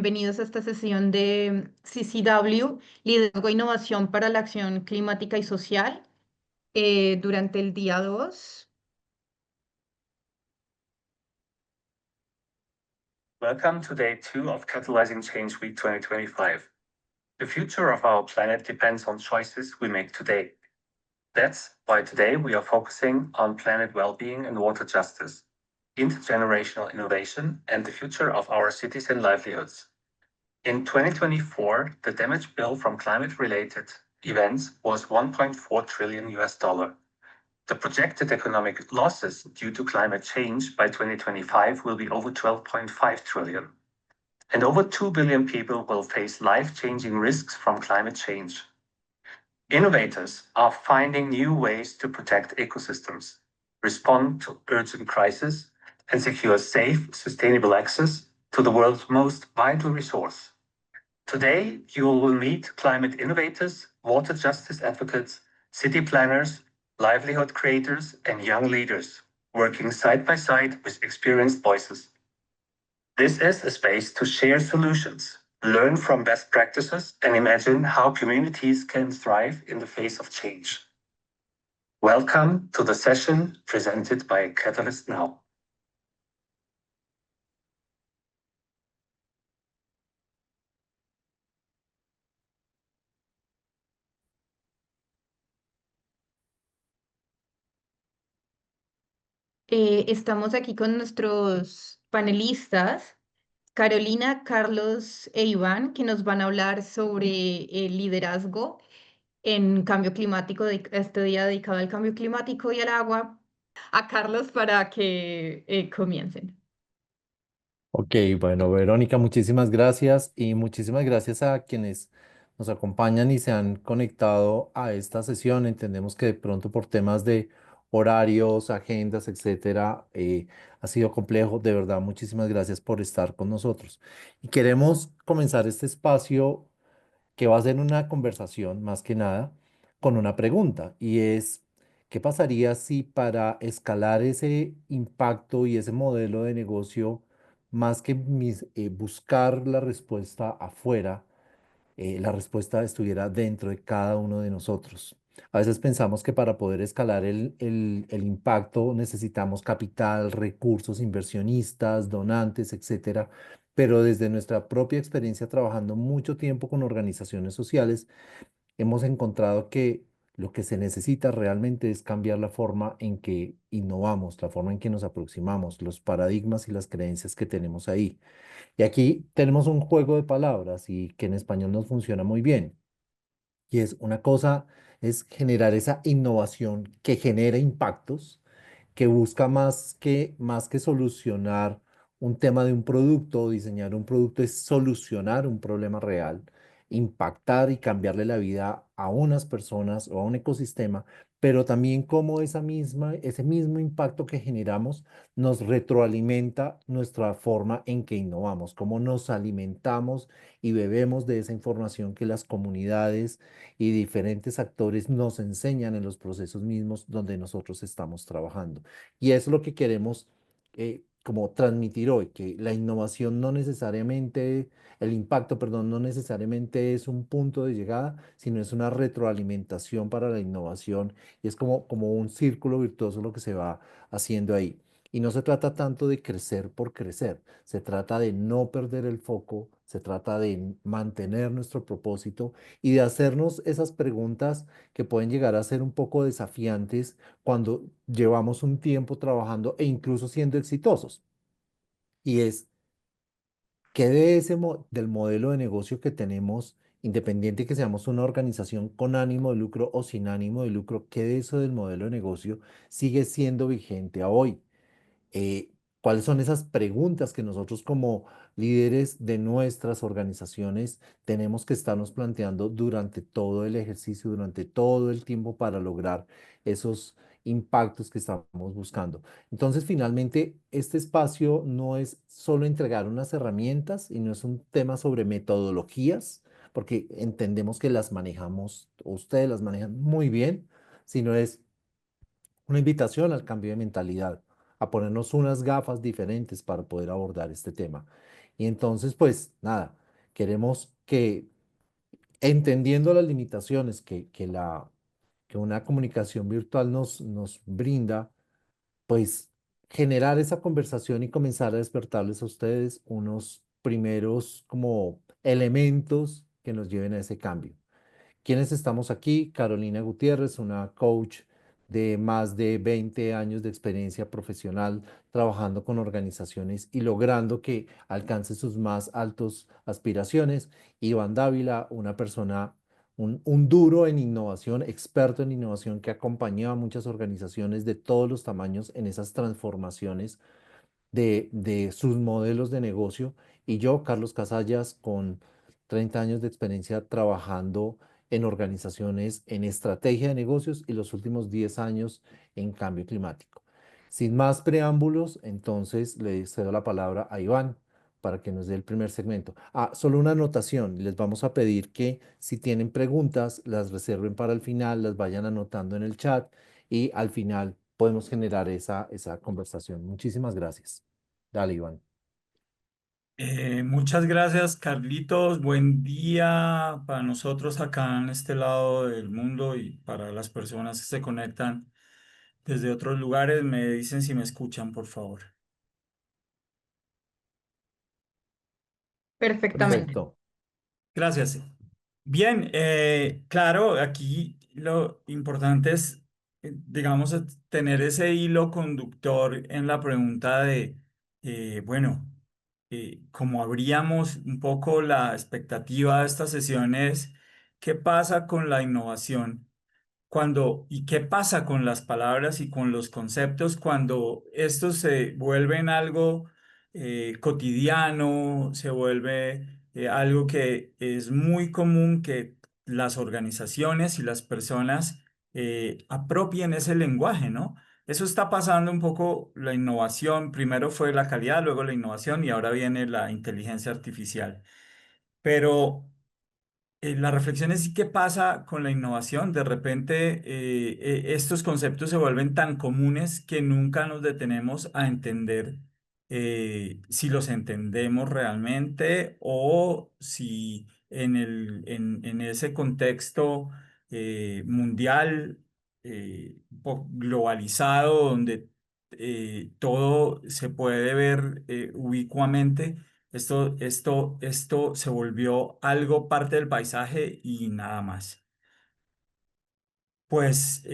bienvenidos a esta sesión de CCW, Liderazgo e Innovación para la Acción Climática y Social, durante el día 2. Welcome to day 2 of Catalyzing Change Week 2025. The future of our planet depends on choices we make today. That's why today we are focusing on planet well-being and water justice, intergenerational innovation, and the future of our cities and livelihoods. In 2024, the damage bill from climate-related events was $1.4 trillion. The projected economic losses due to climate change by 2025 will be over 12.5 trillion. And over 2 billion people will face life-changing risks from climate change. Innovators are finding new ways to protect ecosystems, respond to urgent crises, and secure safe, sustainable access to the world's most vital resource. Today, you will meet climate innovators, water justice advocates, city planners, livelihood creators, and young leaders working side by side with experienced voices. This is a space to share solutions, learn from best practices, and imagine how communities can thrive in the face of change. Welcome to the session presented by Catalyst Now. Estamos aquí con nuestros panelistas, Carolina, Carlos e Iván, que nos van a hablar sobre el liderazgo en cambio climático, este día dedicado al cambio climático y al agua. A Carlos para que comiencen. Ok, bueno, Verónica, muchísimas gracias y muchísimas gracias a quienes nos acompañan y se han conectado a esta sesión. Entendemos que de pronto por temas de horarios, agendas, etcétera, ha sido complejo. De verdad, muchísimas gracias por estar con nosotros. Y queremos comenzar este espacio que va a ser una conversación más que nada con una pregunta y es, ¿qué pasaría si para escalar ese impacto y ese modelo de negocio, más que buscar la respuesta afuera, la respuesta estuviera dentro de cada uno de nosotros? A veces pensamos que para poder escalar el impacto necesitamos capital, recursos, inversionistas, donantes, etcétera. Pero desde nuestra propia experiencia trabajando mucho tiempo con organizaciones sociales, hemos encontrado que lo que se necesita realmente es cambiar la forma en que innovamos, la forma en que nos aproximamos, los paradigmas y las creencias que tenemos ahí. Y aquí tenemos un juego de palabras y que en español nos funciona muy bien. Y es una cosa, es generar esa innovación que genera impactos, que busca más que solucionar un tema de un producto o diseñar un producto, es solucionar un problema real, impactar y cambiarle la vida a unas personas o a un ecosistema, pero también cómo ese mismo impacto que generamos nos retroalimenta nuestra forma en que innovamos, cómo nos alimentamos y bebemos de esa información que las comunidades y diferentes actores nos enseñan en los procesos mismos donde nosotros estamos trabajando. Y eso es lo que queremos como transmitir hoy, que la innovación no necesariamente, el impacto, perdón, no necesariamente es un punto de llegada, sino es una retroalimentación para la innovación y es como un círculo virtuoso lo que se va haciendo ahí. Y no se trata tanto de crecer por crecer, se trata de no perder el foco, se trata de mantener nuestro propósito y de hacernos esas preguntas que pueden llegar a ser un poco desafiantes cuando llevamos un tiempo trabajando e incluso siendo exitosos. Y es, ¿qué de del modelo de negocio que tenemos, independiente que seamos una organización con ánimo de lucro o sin ánimo de lucro, qué de eso del modelo de negocio sigue siendo vigente a hoy? eh, ¿Cuáles son esas preguntas que nosotros como líderes de nuestras organizaciones tenemos que estarnos planteando durante todo el ejercicio, durante todo el tiempo para lograr esos impactos que estamos buscando? Entonces, finalmente, este espacio no es solo entregar unas herramientas y no es un tema sobre metodologías, porque entendemos que las manejamos, o ustedes las manejan muy bien, sino es una invitación al cambio de mentalidad, a ponernos unas gafas diferentes para poder abordar este tema. Y entonces, pues nada, queremos que entendiendo las limitaciones que una comunicación virtual nos brinda, pues generar esa conversación y comenzar a despertarles a ustedes unos primeros como elementos que nos lleven a ese cambio. ¿Quiénes estamos aquí? Carolina Gutiérrez, una coach de más de 20 años de experiencia profesional trabajando con organizaciones y logrando que alcance sus más altos aspiraciones. Iván Dávila, una persona, un duro en innovación, experto en innovación que acompañó a muchas organizaciones de todos los tamaños en esas transformaciones de sus modelos de negocio. Y yo, Carlos Casallas, con 30 años de experiencia trabajando en organizaciones en estrategia de negocios y los últimos 10 años en cambio climático. Sin más preámbulos, entonces le cedo la palabra a Iván para que nos dé el primer segmento. Ah, solo una anotación. Les vamos a pedir que si tienen preguntas, las reserven para el final, las vayan anotando en el chat y al final podemos generar esa conversación. Muchísimas gracias. Dale, Iván. Muchas gracias, Carlitos. Buen día para nosotros acá en este lado del mundo y para las personas que se conectan desde otros lugares. Me dicen si me escuchan, por favor. Perfectamente. Perfecto. Gracias. Bien, claro, aquí lo importante es, digamos, tener ese hilo conductor en la pregunta de, bueno, como abríamos un poco la expectativa de estas sesiones, ¿qué pasa con la innovación? ¿Y qué pasa con las palabras y con los conceptos cuando estos se vuelven algo cotidiano, se vuelve algo que es muy común que las organizaciones y las personas apropien ese lenguaje, ¿no? Eso está pasando un poco la innovación. Primero fue la calidad, luego la innovación y ahora viene la inteligencia artificial. Pero la reflexión es qué pasa con la innovación. De repente, estos conceptos se vuelven tan comunes que nunca nos detenemos a entender si los entendemos realmente o si en ese contexto mundial, globalizado, donde todo se puede ver ubicuamente esto se volvió algo parte del paisaje y nada más. Pues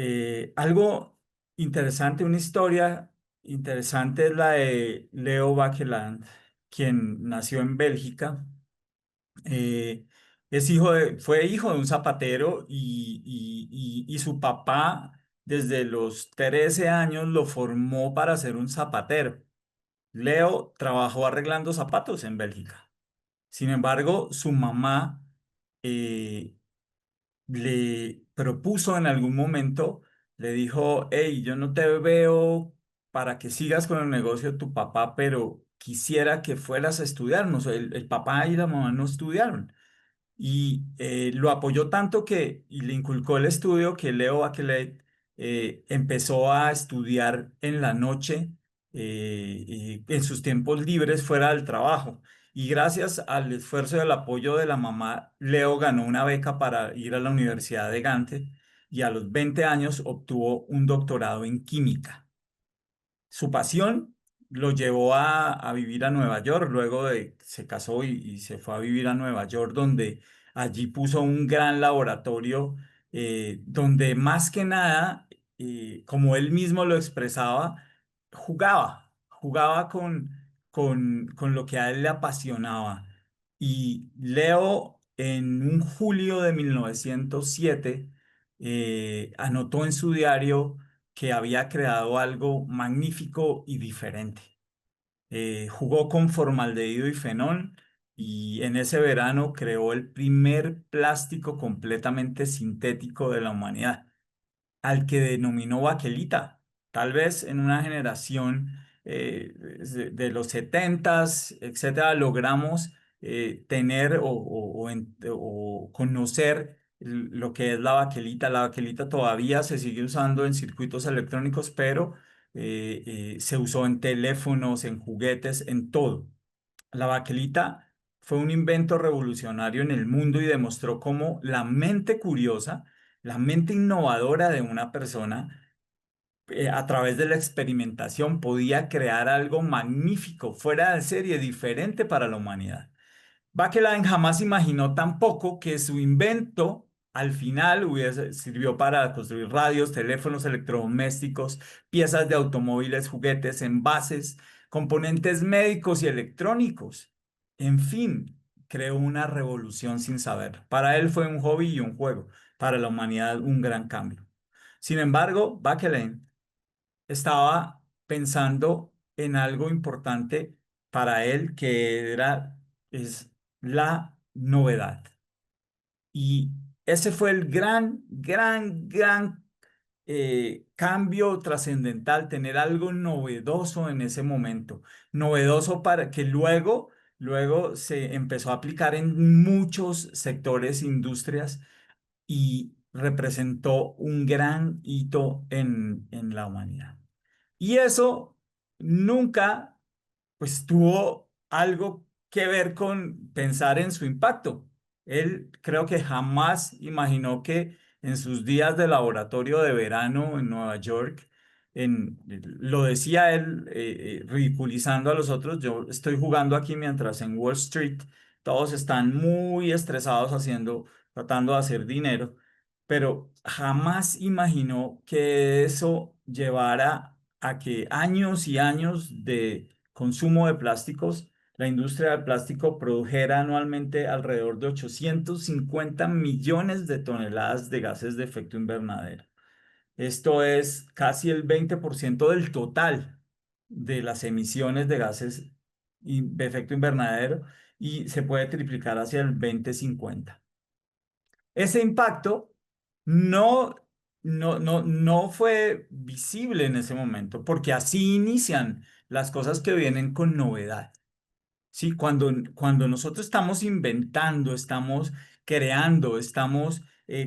algo interesante, una historia interesante es la de Leo Baekeland, quien nació en Bélgica. Eh, fue hijo de un zapatero y su papá desde los 13 años lo formó para ser un zapatero. Leo trabajó arreglando zapatos en Bélgica. Sin embargo, su mamá eh, le propuso en algún momento, le dijo, hey, yo no te veo para que sigas con el negocio de tu papá, pero quisiera que fueras a estudiar. No sé, el papá y la mamá no estudiaron y lo apoyó tanto y le inculcó el estudio que Leo Bachelet empezó a estudiar en la noche, y en sus tiempos libres fuera del trabajo. Y gracias al esfuerzo y al apoyo de la mamá, Leo ganó una beca para ir a la Universidad de Gante y a los 20 años obtuvo un doctorado en química. Su pasión lo llevó a vivir a Nueva York, luego de se casó y se fue a vivir a Nueva York, donde allí puso un gran laboratorio, donde más que nada, como él mismo lo expresaba, jugaba con lo que a él le apasionaba. Y Leo, en un julio de 1907, anotó en su diario que había creado algo magnífico y diferente. Jugó con formaldehído y fenol y en ese verano creó el primer plástico completamente sintético de la humanidad, al que denominó baquelita. Tal vez en una generación de los setentas, etcétera, logramos tener o conocer lo que es la baquelita. La baquelita todavía se sigue usando en circuitos electrónicos, pero se usó en teléfonos, en juguetes, en todo. La baquelita fue un invento revolucionario en el mundo y demostró cómo la mente curiosa, la mente innovadora de una persona, a través de la experimentación podía crear algo magnífico, fuera de serie, diferente para la humanidad. Bakelite jamás imaginó tampoco que su invento al final sirvió para construir radios, teléfonos electrodomésticos, piezas de automóviles, juguetes, envases, componentes médicos y electrónicos. En fin, creó una revolución sin saber. Para él fue un hobby y un juego, para la humanidad un gran cambio. Sin embargo, Bakelite estaba pensando en algo importante para él, que es la novedad. Y ese fue el gran cambio trascendental, tener algo novedoso en ese momento. Novedoso para que luego se empezó a aplicar en muchos sectores, industrias, y representó un gran hito en la humanidad. Y eso nunca, pues, tuvo algo que ver con pensar en su impacto. Él creo que jamás imaginó que en sus días de laboratorio de verano en Nueva York, lo decía él, ridiculizando a los otros: yo estoy jugando aquí mientras en Wall Street todos están muy estresados tratando de hacer dinero, pero jamás imaginó que eso llevara a que años y años de consumo de plásticos, la industria del plástico produjera anualmente alrededor de 850 millones de toneladas de gases de efecto invernadero. Esto es casi el 20% del total de las emisiones de gases de efecto invernadero, y se puede triplicar hacia el 2050. Ese impacto no, no fue visible en ese momento, porque así inician las cosas que vienen con novedad. Sí, cuando nosotros estamos inventando, estamos creando, estamos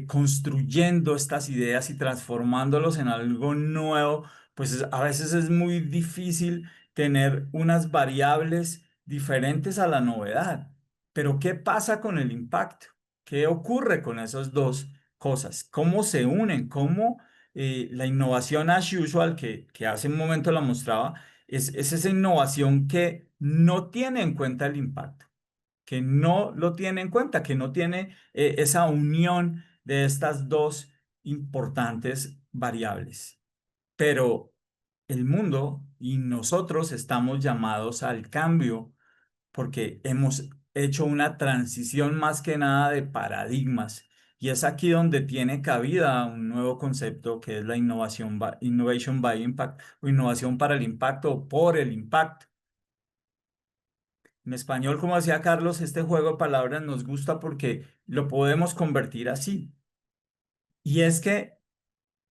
construyendo estas ideas y transformándolos en algo nuevo, pues a veces es muy difícil tener unas variables diferentes a la novedad. Pero ¿qué pasa con el impacto? ¿Qué ocurre con esas dos cosas? ¿Cómo se unen? ¿Cómo la innovación as usual, que hace un momento la mostraba, es esa innovación que no tiene en cuenta el impacto, que no lo tiene en cuenta, que no tiene esa unión de estas dos importantes variables? Pero el mundo y nosotros estamos llamados al cambio, porque hemos hecho una transición más que nada de paradigmas. Y es aquí donde tiene cabida un nuevo concepto, que es la Innovation by Impact, o innovación para el impacto o por el impacto. En español, como decía Carlos, este juego de palabras nos gusta porque lo podemos convertir así. Y es que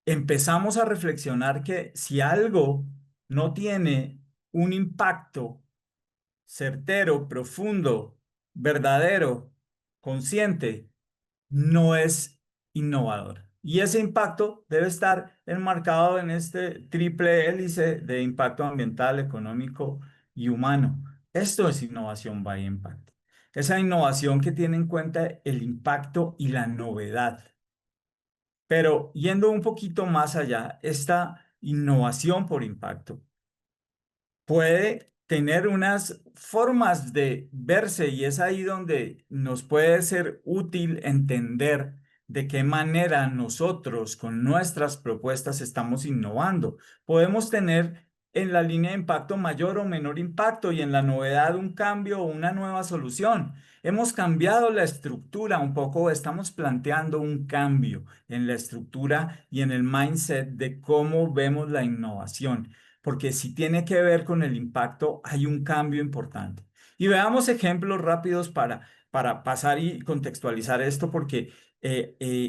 empezamos a reflexionar que si algo no tiene un impacto certero, profundo, verdadero, consciente, no es innovador. Y ese impacto debe estar enmarcado en este triple hélice de impacto ambiental, económico y humano. Esto es innovación by impact. Esa innovación que tiene en cuenta el impacto y la novedad. Pero yendo un poquito más allá, esta innovación por impacto puede tener unas formas de verse, y es ahí donde nos puede ser útil entender de qué manera nosotros con nuestras propuestas estamos innovando. Podemos tener en la línea de impacto mayor o menor impacto, y en la novedad un cambio o una nueva solución. Hemos cambiado la estructura un poco, estamos planteando un cambio en la estructura y en el mindset de cómo vemos la innovación, porque si tiene que ver con el impacto, hay un cambio importante. Y veamos ejemplos rápidos para pasar y contextualizar esto, porque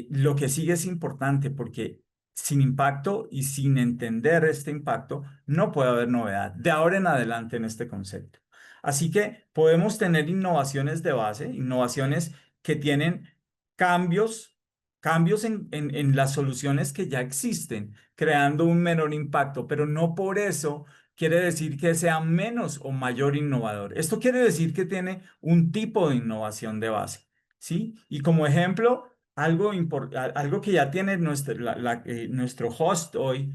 lo que sigue es importante, porque sin impacto y sin entender este impacto, no puede haber novedad de ahora en adelante en este concepto. Así que podemos tener innovaciones de base, innovaciones que tienen cambios, cambios en las soluciones que ya existen, creando un menor impacto, pero no por eso quiere decir que sea menos o mayor innovador. Esto quiere decir que tiene un tipo de innovación de base, ¿sí? Y como ejemplo, algo que ya tiene nuestro host hoy,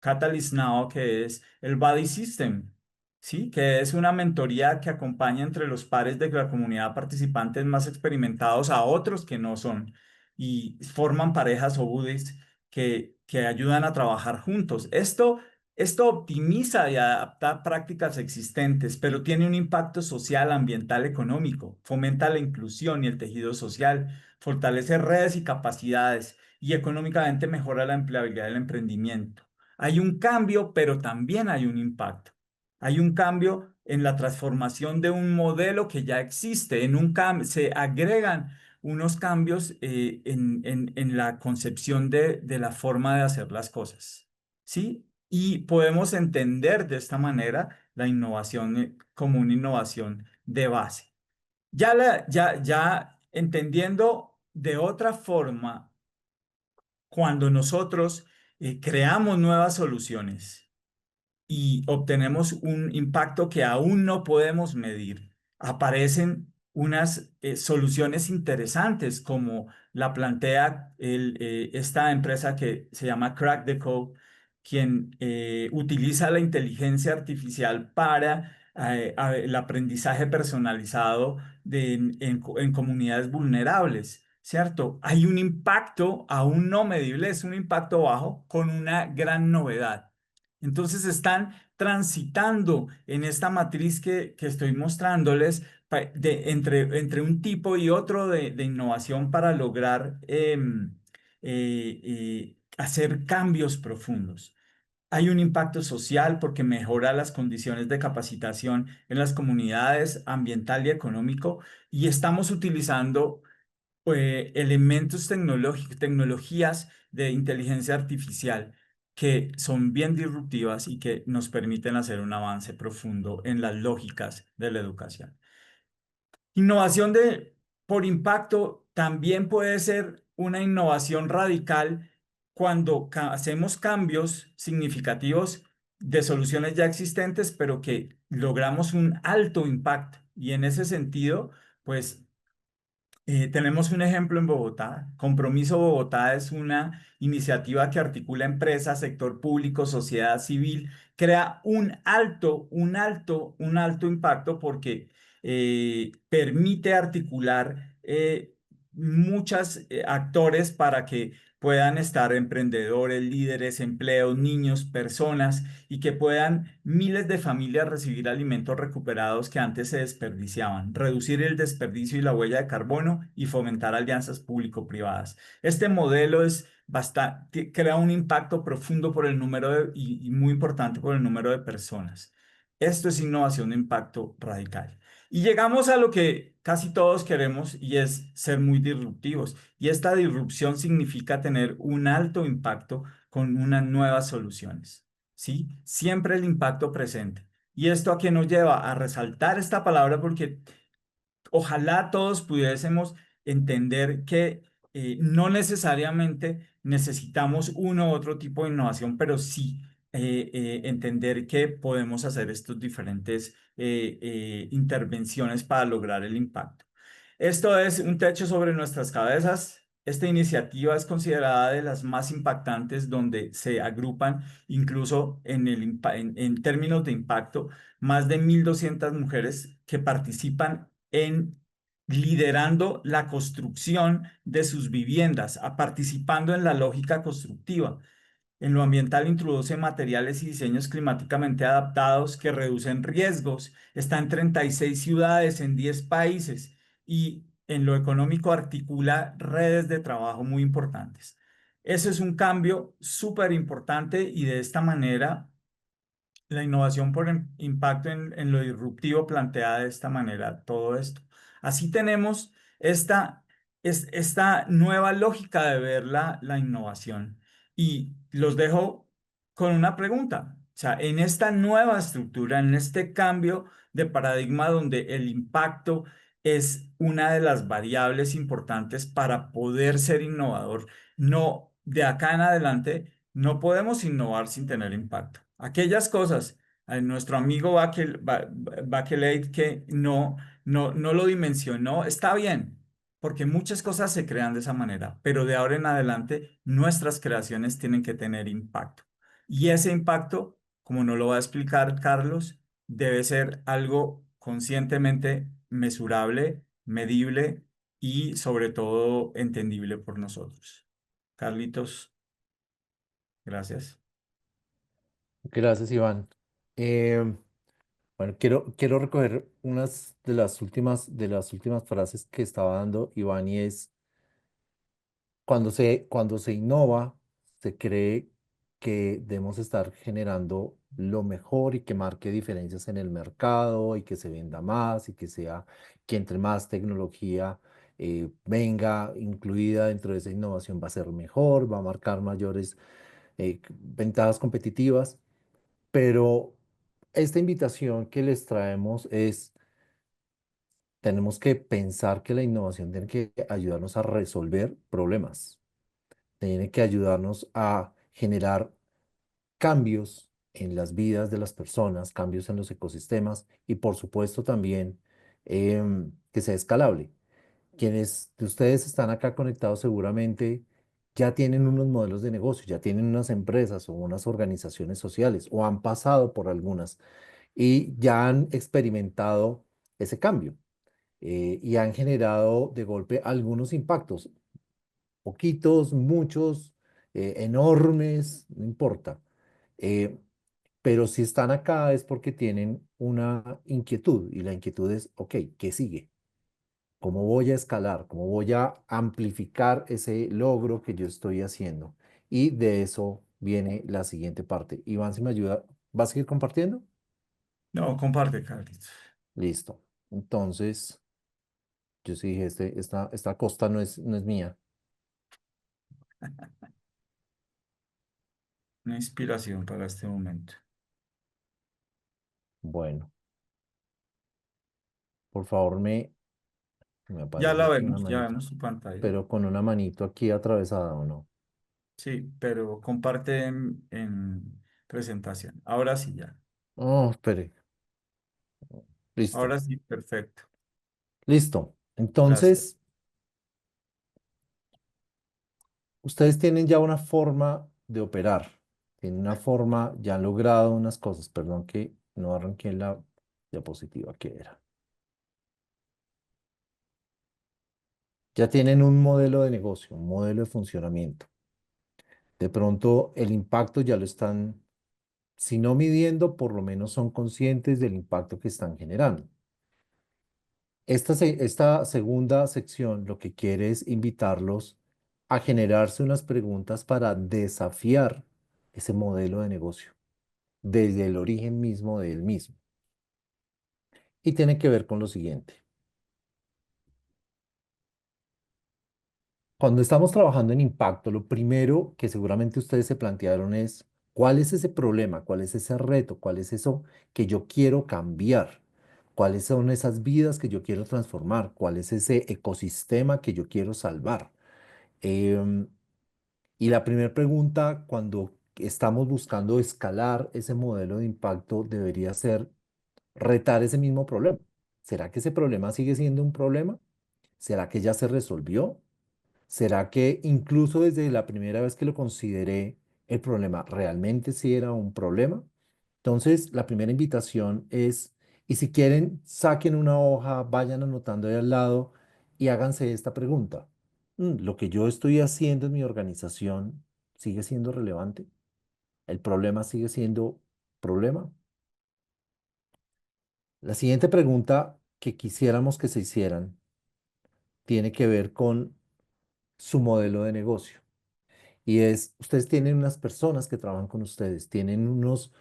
Catalyst Now, que es el Buddy System, ¿sí? Que es una mentoría que acompaña entre los pares de la comunidad participantes más experimentados a otros que no son y forman parejas o buddies que ayudan a trabajar juntos. Esto optimiza y adapta prácticas existentes, pero tiene un impacto social, ambiental, económico, fomenta la inclusión y el tejido social, fortalece redes y capacidades y económicamente mejora la empleabilidad del emprendimiento. Hay un cambio, pero también hay un impacto. Hay un cambio en la transformación de un modelo que ya existe. Se agregan unos cambios en la concepción de la forma de hacer las cosas. ¿Sí? Y podemos entender de esta manera la innovación como una innovación de base. Ya entendiendo de otra forma, cuando nosotros creamos nuevas soluciones, y obtenemos un impacto que aún no podemos medir. Aparecen unas soluciones interesantes como la plantea esta empresa que se llama Crack the Code, quien utiliza la inteligencia artificial para el aprendizaje personalizado en comunidades vulnerables. ¿Cierto? Hay un impacto aún no medible, es un impacto bajo con una gran novedad. Entonces están transitando en esta matriz que estoy mostrándoles entre un tipo y otro de innovación para lograr hacer cambios profundos. Hay un impacto social porque mejora las condiciones de capacitación en las comunidades ambiental y económico y estamos utilizando elementos tecnológicos, tecnologías de inteligencia artificial que son bien disruptivas y que nos permiten hacer un avance profundo en las lógicas de la educación. Innovación por impacto también puede ser una innovación radical cuando hacemos cambios significativos de soluciones ya existentes, pero que logramos un alto impacto. Y en ese sentido, pues tenemos un ejemplo en Bogotá. Compromiso Bogotá es una iniciativa que articula empresas, sector público, sociedad civil, crea un alto impacto porque permite articular muchos actores para que puedan estar emprendedores, líderes, empleos, niños, personas y que puedan miles de familias recibir alimentos recuperados que antes se desperdiciaban, reducir el desperdicio y la huella de carbono y fomentar alianzas público-privadas. Este modelo crea un impacto profundo por el y muy importante por el número de personas. Esto es innovación de impacto radical. Y llegamos a lo que casi todos queremos y es ser muy disruptivos. Y esta disrupción significa tener un alto impacto con unas nuevas soluciones. ¿Sí? Siempre el impacto presente. ¿Y esto a qué nos lleva? A resaltar esta palabra porque ojalá todos pudiésemos entender que no necesariamente necesitamos uno u otro tipo de innovación, pero sí entender que podemos hacer estos diferentes intervenciones para lograr el impacto. Esto es un techo sobre nuestras cabezas. Esta iniciativa es considerada de las más impactantes donde se agrupan incluso en términos de impacto más de 1.200 mujeres que participan en liderando la construcción de sus viviendas, participando en la lógica constructiva. En lo ambiental introduce materiales y diseños climáticamente adaptados que reducen riesgos. Está en 36 ciudades en 10 países y en lo económico articula redes de trabajo muy importantes. Eso es un cambio súper importante y de esta manera la innovación por impacto en lo disruptivo plantea de esta manera todo esto. Así tenemos esta nueva lógica de ver la innovación. Y los dejo con una pregunta. O sea, en esta nueva estructura, en este cambio de paradigma donde el impacto es una de las variables importantes para poder ser innovador, no, de acá en adelante no podemos innovar sin tener impacto. Aquellas cosas nuestro amigo Bachelet que no lo dimensionó, está bien, porque muchas cosas se crean de esa manera, pero de ahora en adelante nuestras creaciones tienen que tener impacto. Y ese impacto, como nos lo va a explicar Carlos, debe ser algo conscientemente mesurable, medible y sobre todo entendible por nosotros. Carlitos, gracias. Gracias, Iván. Em, bueno, quiero recoger unas de las últimas frases que estaba dando Iván y es, cuando se innova, se cree que debemos estar generando lo mejor y que marque diferencias en el mercado y que se venda más y que entre más tecnología venga incluida dentro de esa innovación va a ser mejor, va a marcar mayores ventajas competitivas. Pero esta invitación que les traemos es, tenemos que pensar que la innovación tiene que ayudarnos a resolver problemas, tiene que ayudarnos a generar cambios en las vidas de las personas, cambios en los ecosistemas y por supuesto también que sea escalable. Quienes de ustedes están acá conectados seguramente ya tienen unos modelos de negocio, ya tienen unas empresas o unas organizaciones sociales o han pasado por algunas y ya han experimentado ese cambio y han generado de golpe algunos impactos, poquitos, muchos, enormes, no importa. Eh, pero si están acá es porque tienen una inquietud y la inquietud es, ok, ¿qué sigue? ¿Cómo voy a escalar? ¿Cómo voy a amplificar ese logro que yo estoy haciendo? Y de eso viene la siguiente parte. Iván, si me ayuda, ¿vas a seguir compartiendo? No, comparte, Carlitos. Listo. Entonces, yo sí dije, esta costa no es mía. Una inspiración para este momento. Bueno, por favor, me Ya aparece la aquí una vemos, ya manito, vemos su pantalla. pero con una manito aquí atravesada o no. Sí, pero comparte en presentación. Ahora sí, ya. Oh, espere. Listo. Ahora sí, perfecto. Listo. Gracias. Entonces, ustedes tienen ya una forma de operar. Tienen una forma, ya han logrado unas cosas. Perdón que no arranqué la diapositiva que era. Ya tienen un modelo de negocio, un modelo de funcionamiento. De pronto el impacto ya lo están, si no midiendo, por lo menos son conscientes del impacto que están generando. Esta segunda sección lo que quiere es invitarlos a generarse unas preguntas para desafiar ese modelo de negocio desde el origen mismo de él mismo. Y tiene que ver con lo siguiente. Cuando estamos trabajando en impacto, lo primero que seguramente ustedes se plantearon es, ¿cuál es ese problema? ¿Cuál es ese reto? ¿Cuál es eso que yo quiero cambiar? ¿Cuáles son esas vidas que yo quiero transformar? ¿Cuál es ese ecosistema que yo quiero salvar? Em, y la primera pregunta, cuando estamos buscando escalar ese modelo de impacto, debería ser retar ese mismo problema. ¿Será que ese problema sigue siendo un problema? ¿Será que ya se resolvió? ¿Será que incluso desde la primera vez que lo consideré, el problema realmente sí era un problema? Entonces, la primera invitación es, y si quieren, saquen una hoja, vayan anotando ahí al lado y háganse esta pregunta. ¿Lo que yo estoy haciendo en mi organización sigue siendo relevante? ¿El problema sigue siendo problema? La siguiente pregunta que quisiéramos que se hicieran tiene que ver con su modelo de negocio. Y es, ustedes tienen unas personas que trabajan con ustedes, tienen unos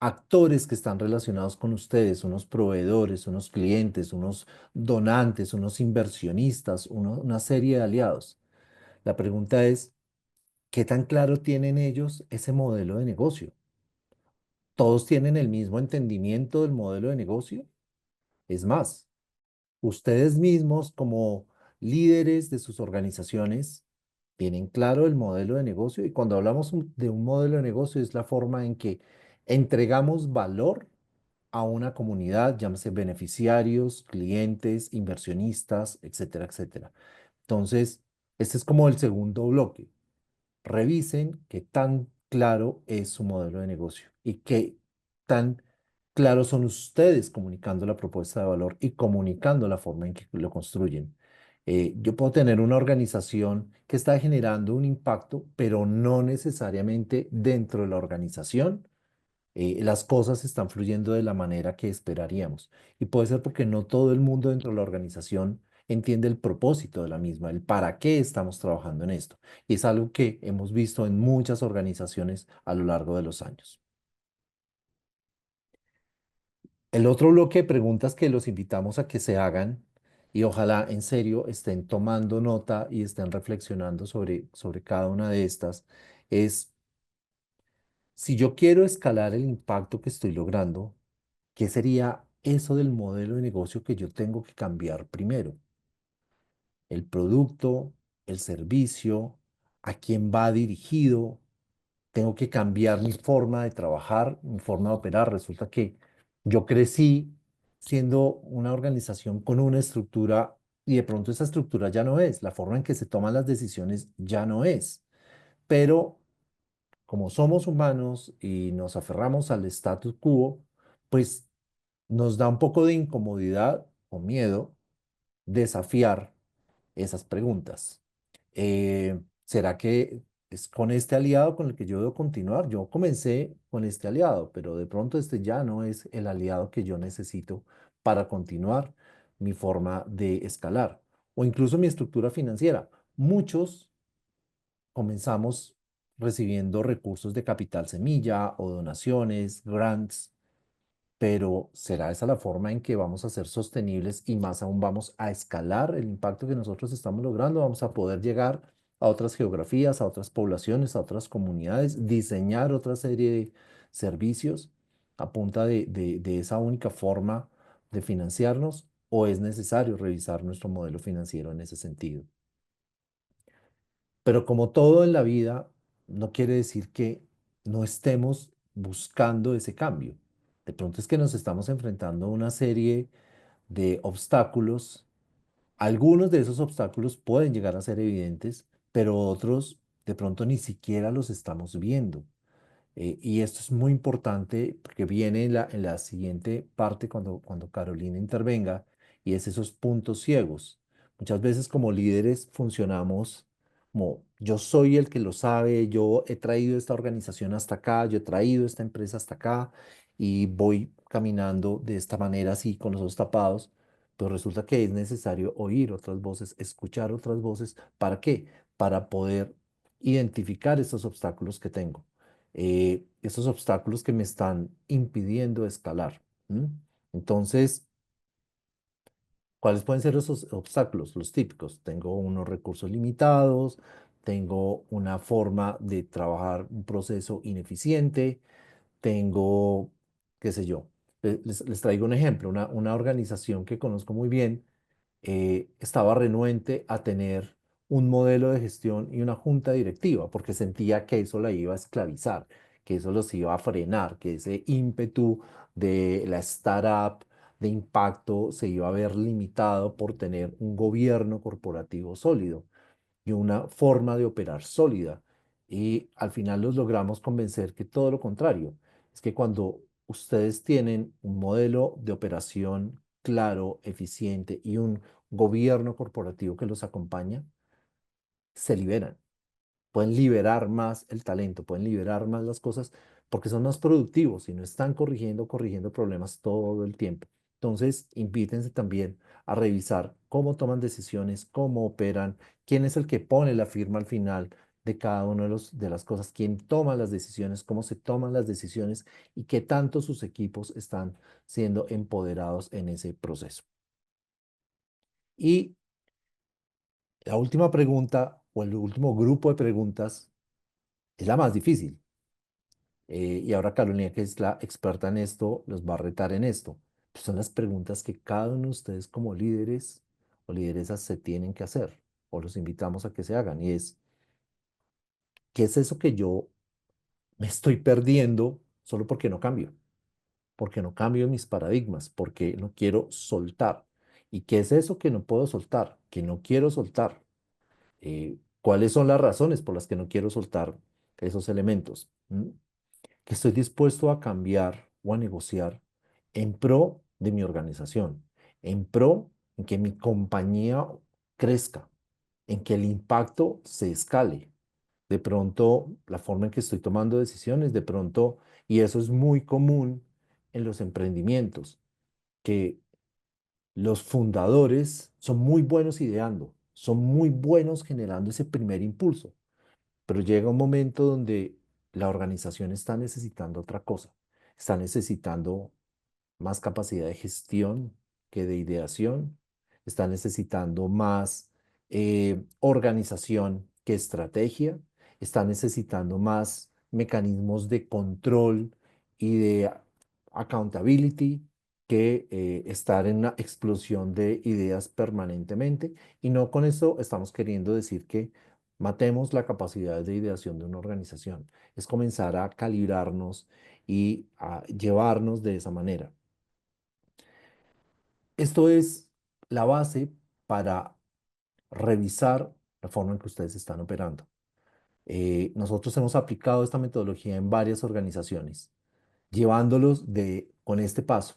actores que están relacionados con ustedes, unos proveedores, unos clientes, unos donantes, unos inversionistas, una serie de aliados. La pregunta es, ¿qué tan claro tienen ellos ese modelo de negocio? ¿Todos tienen el mismo entendimiento del modelo de negocio? Es más, ustedes mismos como líderes de sus organizaciones tienen claro el modelo de negocio y cuando hablamos de un modelo de negocio es la forma en que Entregamos valor a una comunidad, llámese beneficiarios, clientes, inversionistas, etcétera, etcétera. Entonces, este es como el segundo bloque. Revisen qué tan claro es su modelo de negocio y qué tan claros son ustedes comunicando la propuesta de valor y comunicando la forma en que lo construyen. Yo puedo tener una organización que está generando un impacto, pero no necesariamente dentro de la organización las cosas están fluyendo de la manera que esperaríamos. Y puede ser porque no todo el mundo dentro de la organización entiende el propósito de la misma, el para qué estamos trabajando en esto. Y es algo que hemos visto en muchas organizaciones a lo largo de los años. El otro bloque de preguntas que los invitamos a que se hagan y ojalá en serio estén tomando nota y estén reflexionando sobre cada una de estas es, si yo quiero escalar el impacto que estoy logrando, ¿qué sería eso del modelo de negocio que yo tengo que cambiar primero? El producto, el servicio, a quién va dirigido. Tengo que cambiar mi forma de trabajar, mi forma de operar. Resulta que yo crecí siendo una organización con una estructura y de pronto esa estructura ya no es, la forma en que se toman las decisiones ya no es. Pero como somos humanos y nos aferramos al status quo, pues nos da un poco de incomodidad o miedo desafiar esas preguntas. ¿Será que es con este aliado con el que yo debo continuar? Yo comencé con este aliado, pero de pronto este ya no es el aliado que yo necesito para continuar mi forma de escalar o incluso mi estructura financiera. Muchos comenzamos recibiendo recursos de capital semilla o donaciones, grants, pero ¿será esa la forma en que vamos a ser sostenibles y más aún vamos a escalar el impacto que nosotros estamos logrando? Vamos a poder llegar a otras geografías, a otras poblaciones, a otras comunidades, diseñar otra serie de servicios a punta de esa única forma de financiarnos, o es necesario revisar nuestro modelo financiero en ese sentido. Pero como todo en la vida, no quiere decir que no estemos buscando ese cambio. De pronto es que nos estamos enfrentando a una serie de obstáculos. Algunos de esos obstáculos pueden llegar a ser evidentes, pero otros de pronto ni siquiera los estamos viendo. Y esto es muy importante porque viene en la siguiente parte cuando Carolina intervenga, y es esos puntos ciegos. Muchas veces como líderes funcionamos como yo soy el que lo sabe, yo he traído esta organización hasta acá, yo he traído esta empresa hasta acá y voy caminando de esta manera así con los ojos tapados, pero resulta que es necesario oír otras voces, escuchar otras voces. ¿Para qué? Para poder identificar estos obstáculos que tengo, esos obstáculos que me están impidiendo escalar. ¿M? Entonces, ¿cuáles pueden ser esos obstáculos? Los típicos. Tengo unos recursos limitados, tengo una forma de trabajar un proceso ineficiente, tengo, qué sé yo. Les traigo un ejemplo, una organización que conozco muy bien estaba renuente a tener un modelo de gestión y una junta directiva, porque sentía que eso la iba a esclavizar, que eso los iba a frenar, que ese ímpetu de la startup de impacto se iba a ver limitado por tener un gobierno corporativo sólido y una forma de operar sólida. Y al final los logramos convencer que todo lo contrario, es que cuando ustedes tienen un modelo de operación claro, eficiente y un gobierno corporativo que los acompaña, se liberan, pueden liberar más el talento, pueden liberar más las cosas porque son más productivos y no están corrigiendo problemas todo el tiempo. Entonces, invítense también a revisar cómo toman decisiones, cómo operan, quién es el que pone la firma al final de cada una de las cosas, quién toma las decisiones, cómo se toman las decisiones y qué tanto sus equipos están siendo empoderados en ese proceso. Y la última pregunta o el último grupo de preguntas es la más difícil. Y ahora Carolina, que es la experta en esto, los va a retar en esto. Pues son las preguntas que cada uno de ustedes como líderes o lideresas se tienen que hacer o los invitamos a que se hagan. Y es, ¿qué es eso que yo me estoy perdiendo solo porque no cambio mis paradigmas, porque no quiero soltar. ¿Y qué es eso que no puedo soltar? Que no quiero soltar. ¿Cuáles son las razones por las que no quiero soltar esos elementos? ¿Mm? Que estoy dispuesto a cambiar o a negociar en pro de mi organización, en pro en que mi compañía crezca, en que el impacto se escale. De pronto, la forma en que estoy tomando decisiones, de pronto, y eso es muy común en los emprendimientos, que los fundadores son muy buenos ideando, son muy buenos generando ese primer impulso, pero llega un momento donde la organización está necesitando otra cosa, está necesitando más capacidad de gestión que de ideación, está necesitando más organización que estrategia, está necesitando más mecanismos de control y de accountability que estar en una explosión de ideas permanentemente. Y no con esto estamos queriendo decir que matemos la capacidad de ideación de una organización. Es comenzar a calibrarnos y a llevarnos de esa manera. Esto es la base para revisar la forma en que ustedes están operando. Nosotros hemos aplicado esta metodología en varias organizaciones, llevándolos con este paso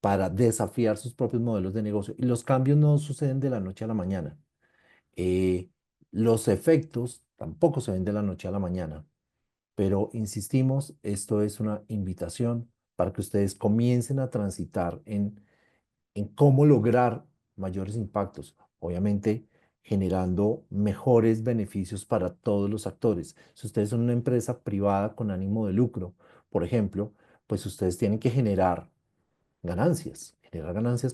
para desafiar sus propios modelos de negocio. Y los cambios no suceden de la noche a la mañana. Eh, los efectos tampoco se ven de la noche a la mañana, pero insistimos, esto es una invitación para que ustedes comiencen a transitar en cómo lograr mayores impactos, obviamente generando mejores beneficios para todos los actores. Si ustedes son una empresa privada con ánimo de lucro, por ejemplo, pues ustedes tienen que generar ganancias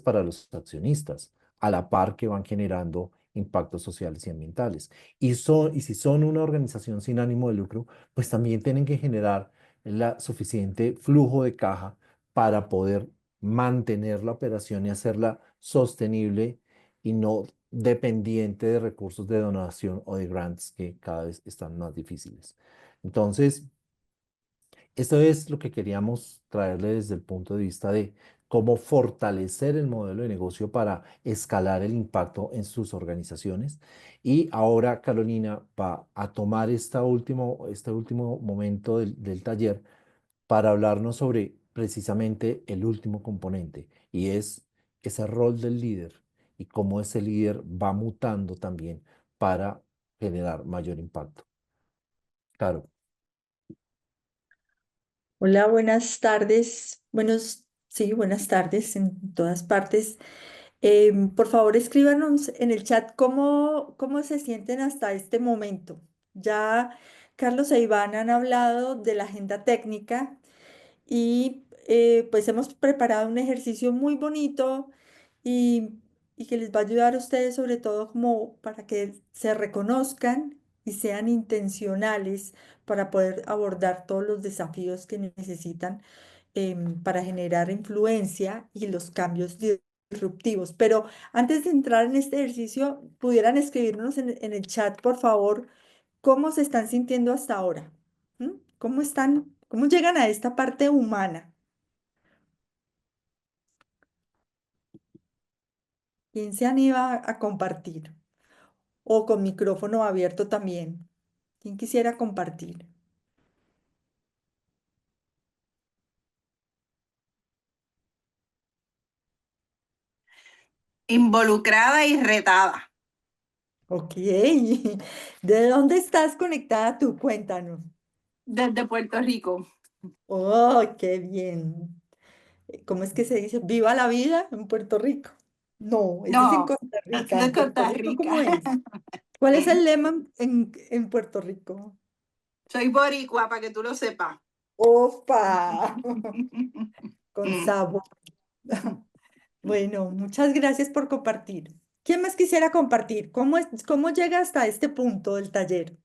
para los accionistas, a la par que van generando impactos sociales y ambientales. Y si son una organización sin ánimo de lucro, pues también tienen que generar la suficiente flujo de caja para poder mantener la operación y hacerla sostenible y no dependiente de recursos de donación o de grants que cada vez están más difíciles. Entonces, esto es lo que queríamos traerle desde el punto de vista de cómo fortalecer el modelo de negocio para escalar el impacto en sus organizaciones. Y ahora Carolina va a tomar este último momento del taller para hablarnos sobre precisamente el último componente y es ese rol del líder y cómo ese líder va mutando también para generar mayor impacto. Claro. Hola, buenas tardes. Sí, buenas tardes en todas partes. Por favor, escríbanos en el chat cómo se sienten hasta este momento. Ya Carlos e Iván han hablado de la agenda técnica y pues hemos preparado un ejercicio muy bonito y, y que les va a ayudar a ustedes sobre todo como para que se reconozcan y sean intencionales para poder abordar todos los desafíos que necesitan para generar influencia y los cambios disruptivos. Pero antes de entrar en este ejercicio, pudieran escribirnos en el chat, por favor, cómo se están sintiendo hasta ahora. ¿Mm? ¿Cómo están? ¿Cómo llegan a esta parte humana? ¿Quién se anima a compartir? O con micrófono abierto también. ¿Quién quisiera compartir? Involucrada y retada. Ok. ¿De dónde estás conectada tú? Cuéntanos. Desde Puerto Rico. Oh, qué bien. ¿Cómo es que se dice? ¿Viva la vida en Puerto Rico? No, ese es en No, Costa Rica. de ¿En Puerto Costa Rico Rica. cómo es? ¿Cuál es el lema en Puerto Rico? Soy boricua, para que tú lo sepas. ¡Opa! Con sabor. Bueno, muchas gracias por compartir. ¿Quién más quisiera compartir? ¿Cómo llega hasta este punto del taller?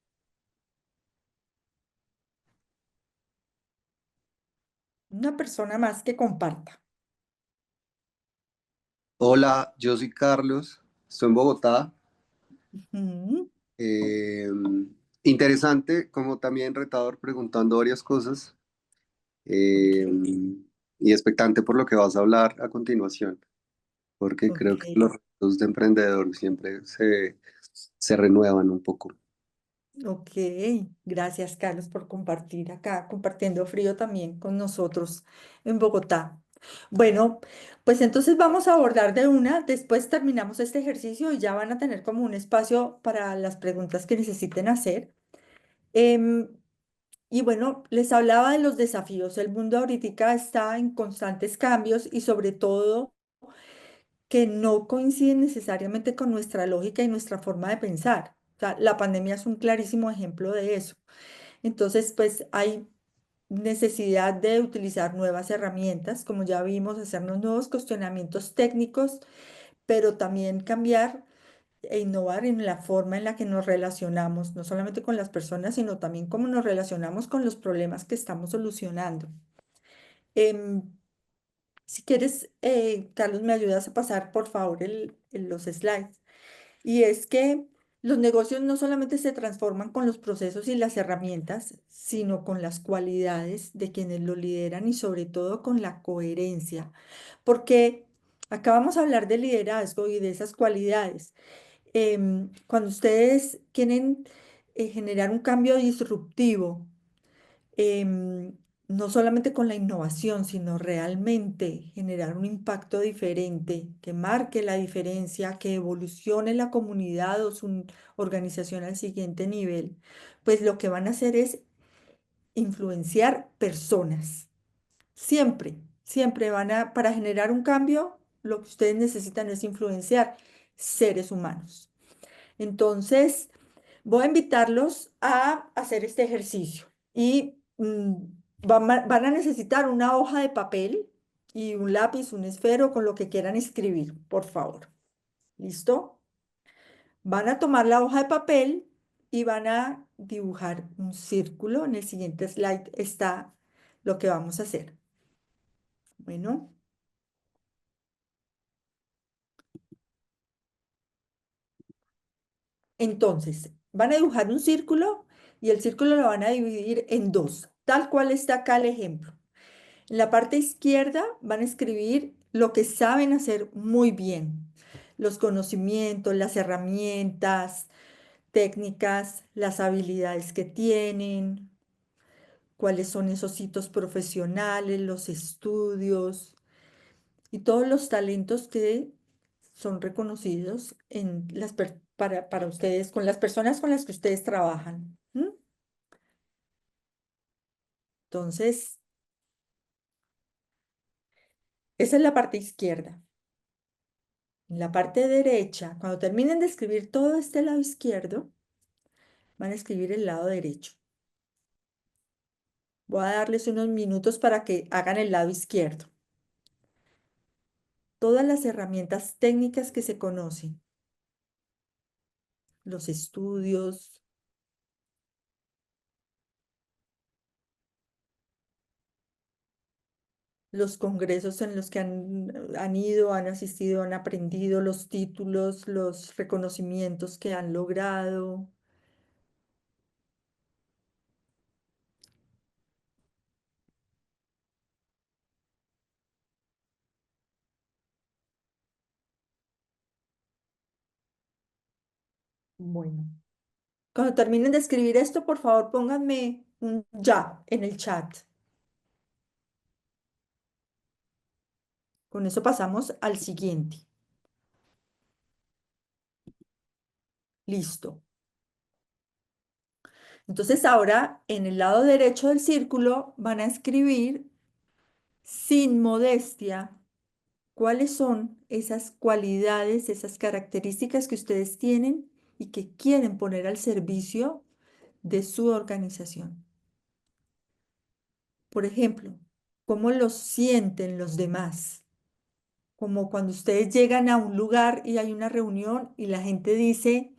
Una persona más que comparta. Hola, yo soy Carlos, estoy en Bogotá. Ujú. Eh, Interesante, como también retador, preguntando varias cosas. eh, y expectante por lo que vas a hablar a continuación, porque creo que Ok, los retos de emprendedor siempre se renuevan un poco. ok. Gracias, Carlos, por compartir acá, compartiendo frío también con nosotros en Bogotá. Bueno, pues entonces vamos a abordar de una, después terminamos este ejercicio y ya van a tener como un espacio para las preguntas que necesiten hacer. Em, y bueno, les hablaba de los desafíos. El mundo ahorita está en constantes cambios y sobre todo que no coinciden necesariamente con nuestra lógica y nuestra forma de pensar. O sea, la pandemia es un clarísimo ejemplo de eso. Entonces, pues hay necesidad de utilizar nuevas herramientas, como ya vimos, hacernos nuevos cuestionamientos técnicos, pero también cambiar e innovar en la forma en la que nos relacionamos, no solamente con las personas, sino también cómo nos relacionamos con los problemas que estamos solucionando. Em, si quieres, Carlos, me ayudas a pasar, por favor, los slides. Y es que los negocios no solamente se transforman con los procesos y las herramientas, sino con las cualidades de quienes lo lideran y sobre todo con la coherencia. Porque acá vamos a hablar de liderazgo y de esas cualidades. Cuando ustedes quieren generar un cambio disruptivo, em, no solamente con la innovación, sino realmente generar un impacto diferente, que marque la diferencia, que evolucione la comunidad o su organización al siguiente nivel, pues lo que van a hacer es influenciar personas. Siempre, siempre para generar un cambio, lo que ustedes necesitan es influenciar seres humanos. Entonces, voy a invitarlos a hacer este ejercicio y van a necesitar una hoja de papel y un lápiz, un esfero, con lo que quieran escribir, por favor. ¿Listo? Van a tomar la hoja de papel y van a dibujar un círculo. En el siguiente slide está lo que vamos a hacer. Bueno, entonces van a dibujar un círculo y el círculo lo van a dividir en dos, tal cual está acá el ejemplo. En la parte izquierda van a escribir lo que saben hacer muy bien, los conocimientos, las herramientas, técnicas, las habilidades que tienen, cuáles son esos hitos profesionales, los estudios y todos los talentos que son reconocidos para ustedes, con las personas con las que ustedes trabajan. ¿M? Entonces, esa es la parte izquierda. En la parte derecha, cuando terminen de escribir todo este lado izquierdo, van a escribir el lado derecho. Voy a darles unos minutos para que hagan el lado izquierdo. Todas las herramientas técnicas que se conocen, los estudios, los congresos en los que han ido, han asistido, han aprendido, los títulos, los reconocimientos que han logrado. Bueno, cuando terminen de escribir esto, por favor, pónganme un ya en el chat. Con eso pasamos al siguiente. Listo. Entonces ahora en el lado derecho del círculo van a escribir sin modestia cuáles son esas cualidades, esas características que ustedes tienen y que quieren poner al servicio de su organización. Por ejemplo, cómo los sienten los demás. Como cuando ustedes llegan a un lugar y hay una reunión y la gente dice,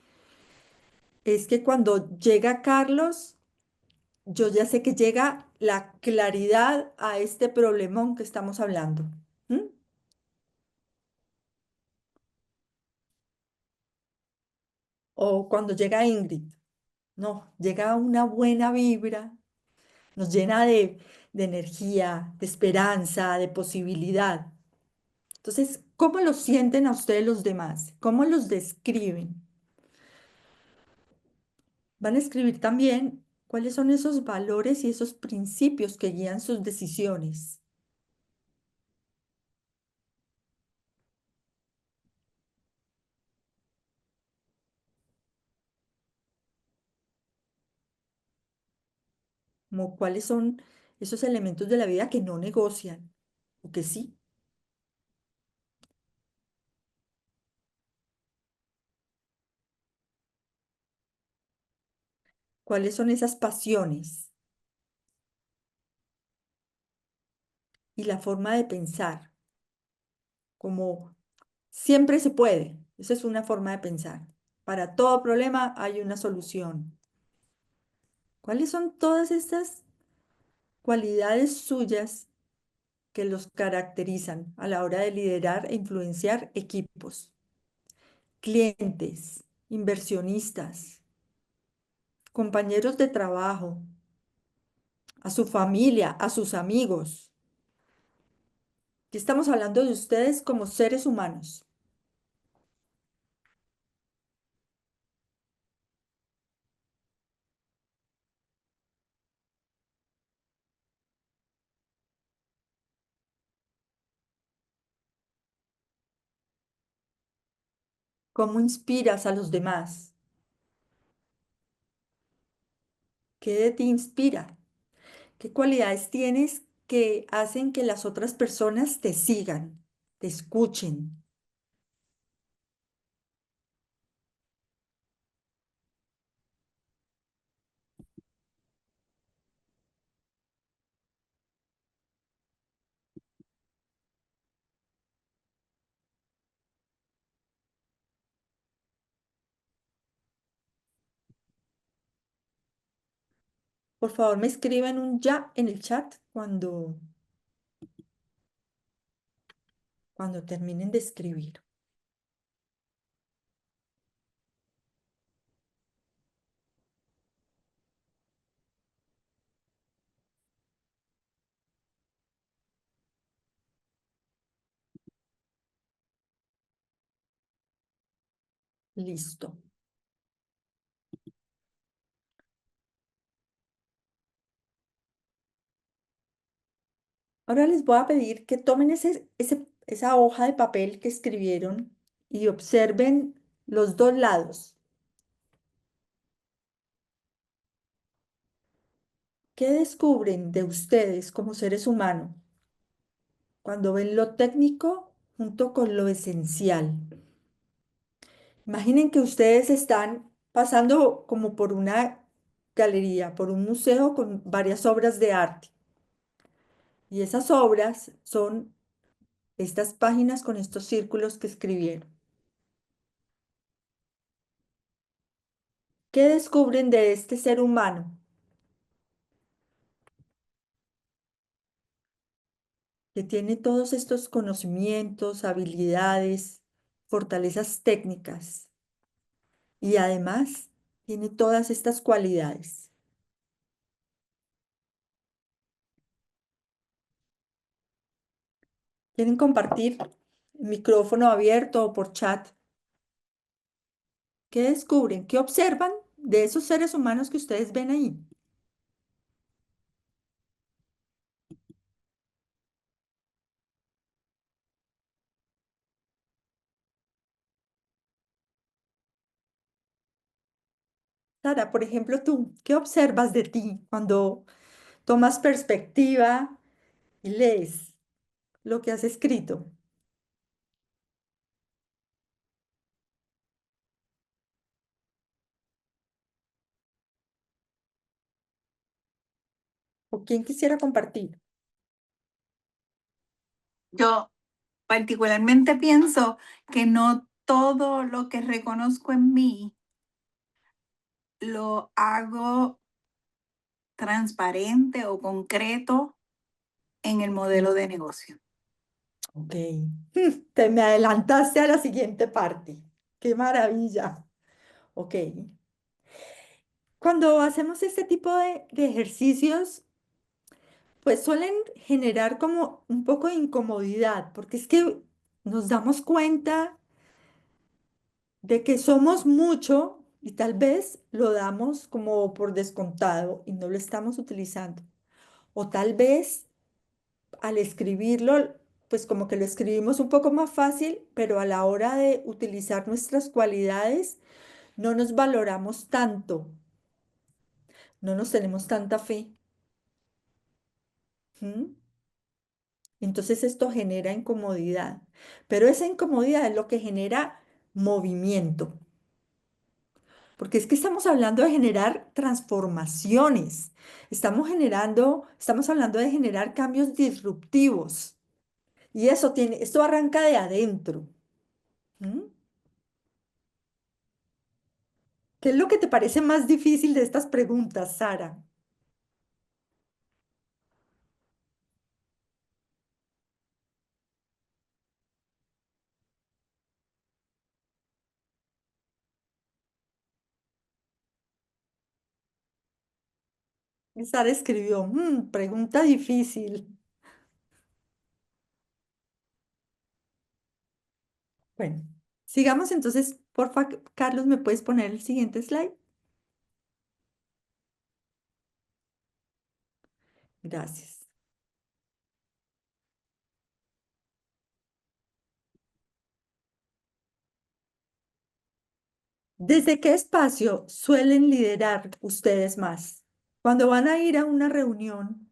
es que cuando llega Carlos, yo ya sé que llega la claridad a este problemón que estamos hablando. ¿Mm? O cuando llega Ingrid, no, llega una buena vibra, nos llena de energía, de esperanza, de posibilidad. Entonces, ¿cómo los sienten a ustedes los demás? ¿Cómo los describen? Van a escribir también cuáles son esos valores y esos principios que guían sus decisiones. Como cuáles son esos elementos de la vida que no negocian o que sí. ¿Cuáles son esas pasiones y la forma de pensar? Como siempre se puede. Esa es una forma de pensar. Para todo problema hay una solución. ¿Cuáles son todas estas cualidades suyas que los caracterizan a la hora de liderar e influenciar equipos, clientes, inversionistas, compañeros de trabajo, a su familia, a sus amigos? Aquí estamos hablando de ustedes como seres humanos. ¿Cómo inspiras a los demás? ¿Qué de ti inspira? ¿Qué cualidades tienes que hacen que las otras personas te sigan, te escuchen? Por favor, me escriben un ya en el chat cuando terminen de escribir. Listo. Ahora les voy a pedir que tomen esa hoja de papel que escribieron y observen los dos lados. ¿Qué descubren de ustedes como seres humanos cuando ven lo técnico junto con lo esencial? Imaginen que ustedes están pasando como por una galería, por un museo con varias obras de arte. Y esas obras son estas páginas con estos círculos que escribieron. ¿Qué descubren de este ser humano que tiene todos estos conocimientos, habilidades, fortalezas técnicas y además tiene todas estas cualidades? ¿Quieren compartir el micrófono abierto o por chat? ¿Qué descubren? ¿Qué observan de esos seres humanos que ustedes ven ahí? Sara, por ejemplo, tú, ¿qué observas de ti cuando tomas perspectiva y lees lo que has escrito? ¿O quién quisiera compartir? Yo particularmente pienso que no todo lo que reconozco en mí lo hago transparente o concreto en el modelo de negocio. Ok. Te me adelantaste a la siguiente parte. ¡Qué maravilla! Ok. Cuando hacemos este tipo de ejercicios, pues suelen generar como un poco de incomodidad, porque es que nos damos cuenta de que somos mucho y tal vez lo damos como por descontado y no lo estamos utilizando. O tal vez al escribirlo, pues como que lo escribimos un poco más fácil, pero a la hora de utilizar nuestras cualidades no nos valoramos tanto, no nos tenemos tanta fe. ¿Mm? Entonces esto genera incomodidad, pero esa incomodidad es lo que genera movimiento, porque es que estamos hablando de generar transformaciones, estamos hablando de generar cambios disruptivos y esto arranca de adentro. ¿Mm? ¿Qué es lo que te parece más difícil de estas preguntas, Sara? Y Sara escribió, pregunta difícil. Bueno, sigamos entonces, porfa, Carlos, ¿me puedes poner el siguiente slide? Gracias. ¿Desde qué espacio suelen liderar ustedes más? Cuando van a ir a una reunión,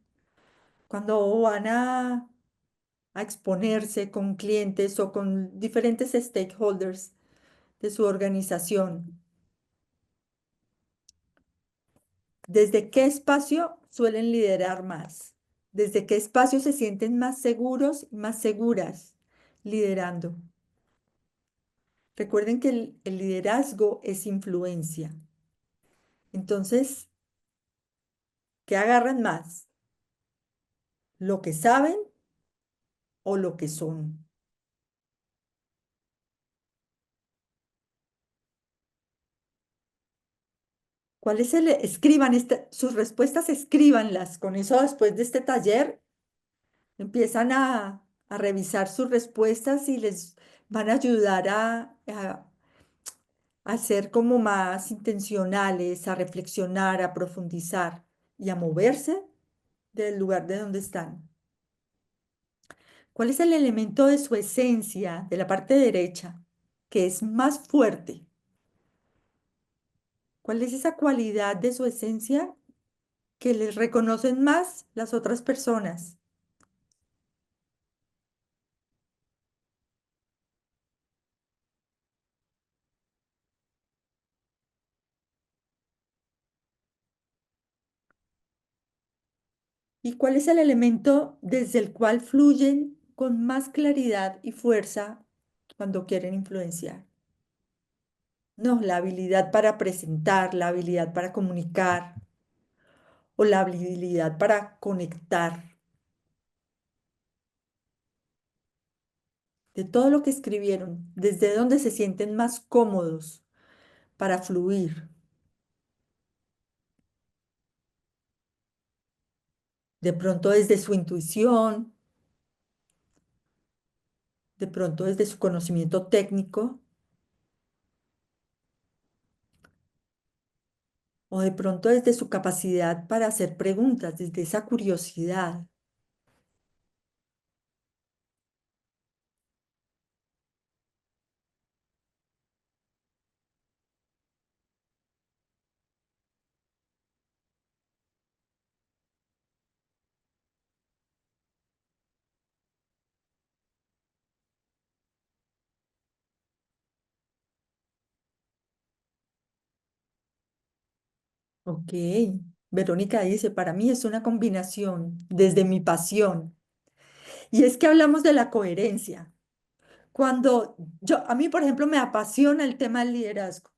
cuando van a exponerse con clientes o con diferentes stakeholders de su organización, ¿desde qué espacio suelen liderar más? ¿Desde qué espacio se sienten más seguros y más seguras liderando? Recuerden que el liderazgo es influencia. Entonces, ¿qué agarran más? ¿Lo que saben o lo que son? ¿Cuál es escriban sus respuestas, escríbanlas. Con eso, después de este taller, empiezan a revisar sus respuestas y les van a ayudar a ser como más intencionales, a reflexionar, a profundizar y a moverse del lugar de donde están. ¿Cuál es el elemento de su esencia, de la parte derecha, que es más fuerte? ¿Cuál es esa cualidad de su esencia que les reconocen más las otras personas? ¿Y cuál es el elemento desde el cual fluyen con más claridad y fuerza cuando quieren influenciar? No, la habilidad para presentar, la habilidad para comunicar o la habilidad para conectar. De todo lo que escribieron, desde donde se sienten más cómodos para fluir. De pronto desde su intuición, de pronto desde su conocimiento técnico o de pronto desde su capacidad para hacer preguntas, desde esa curiosidad. Ok, Verónica dice, para mí es una combinación desde mi pasión. Y es que hablamos de la coherencia. A mí, por ejemplo, me apasiona el tema del liderazgo.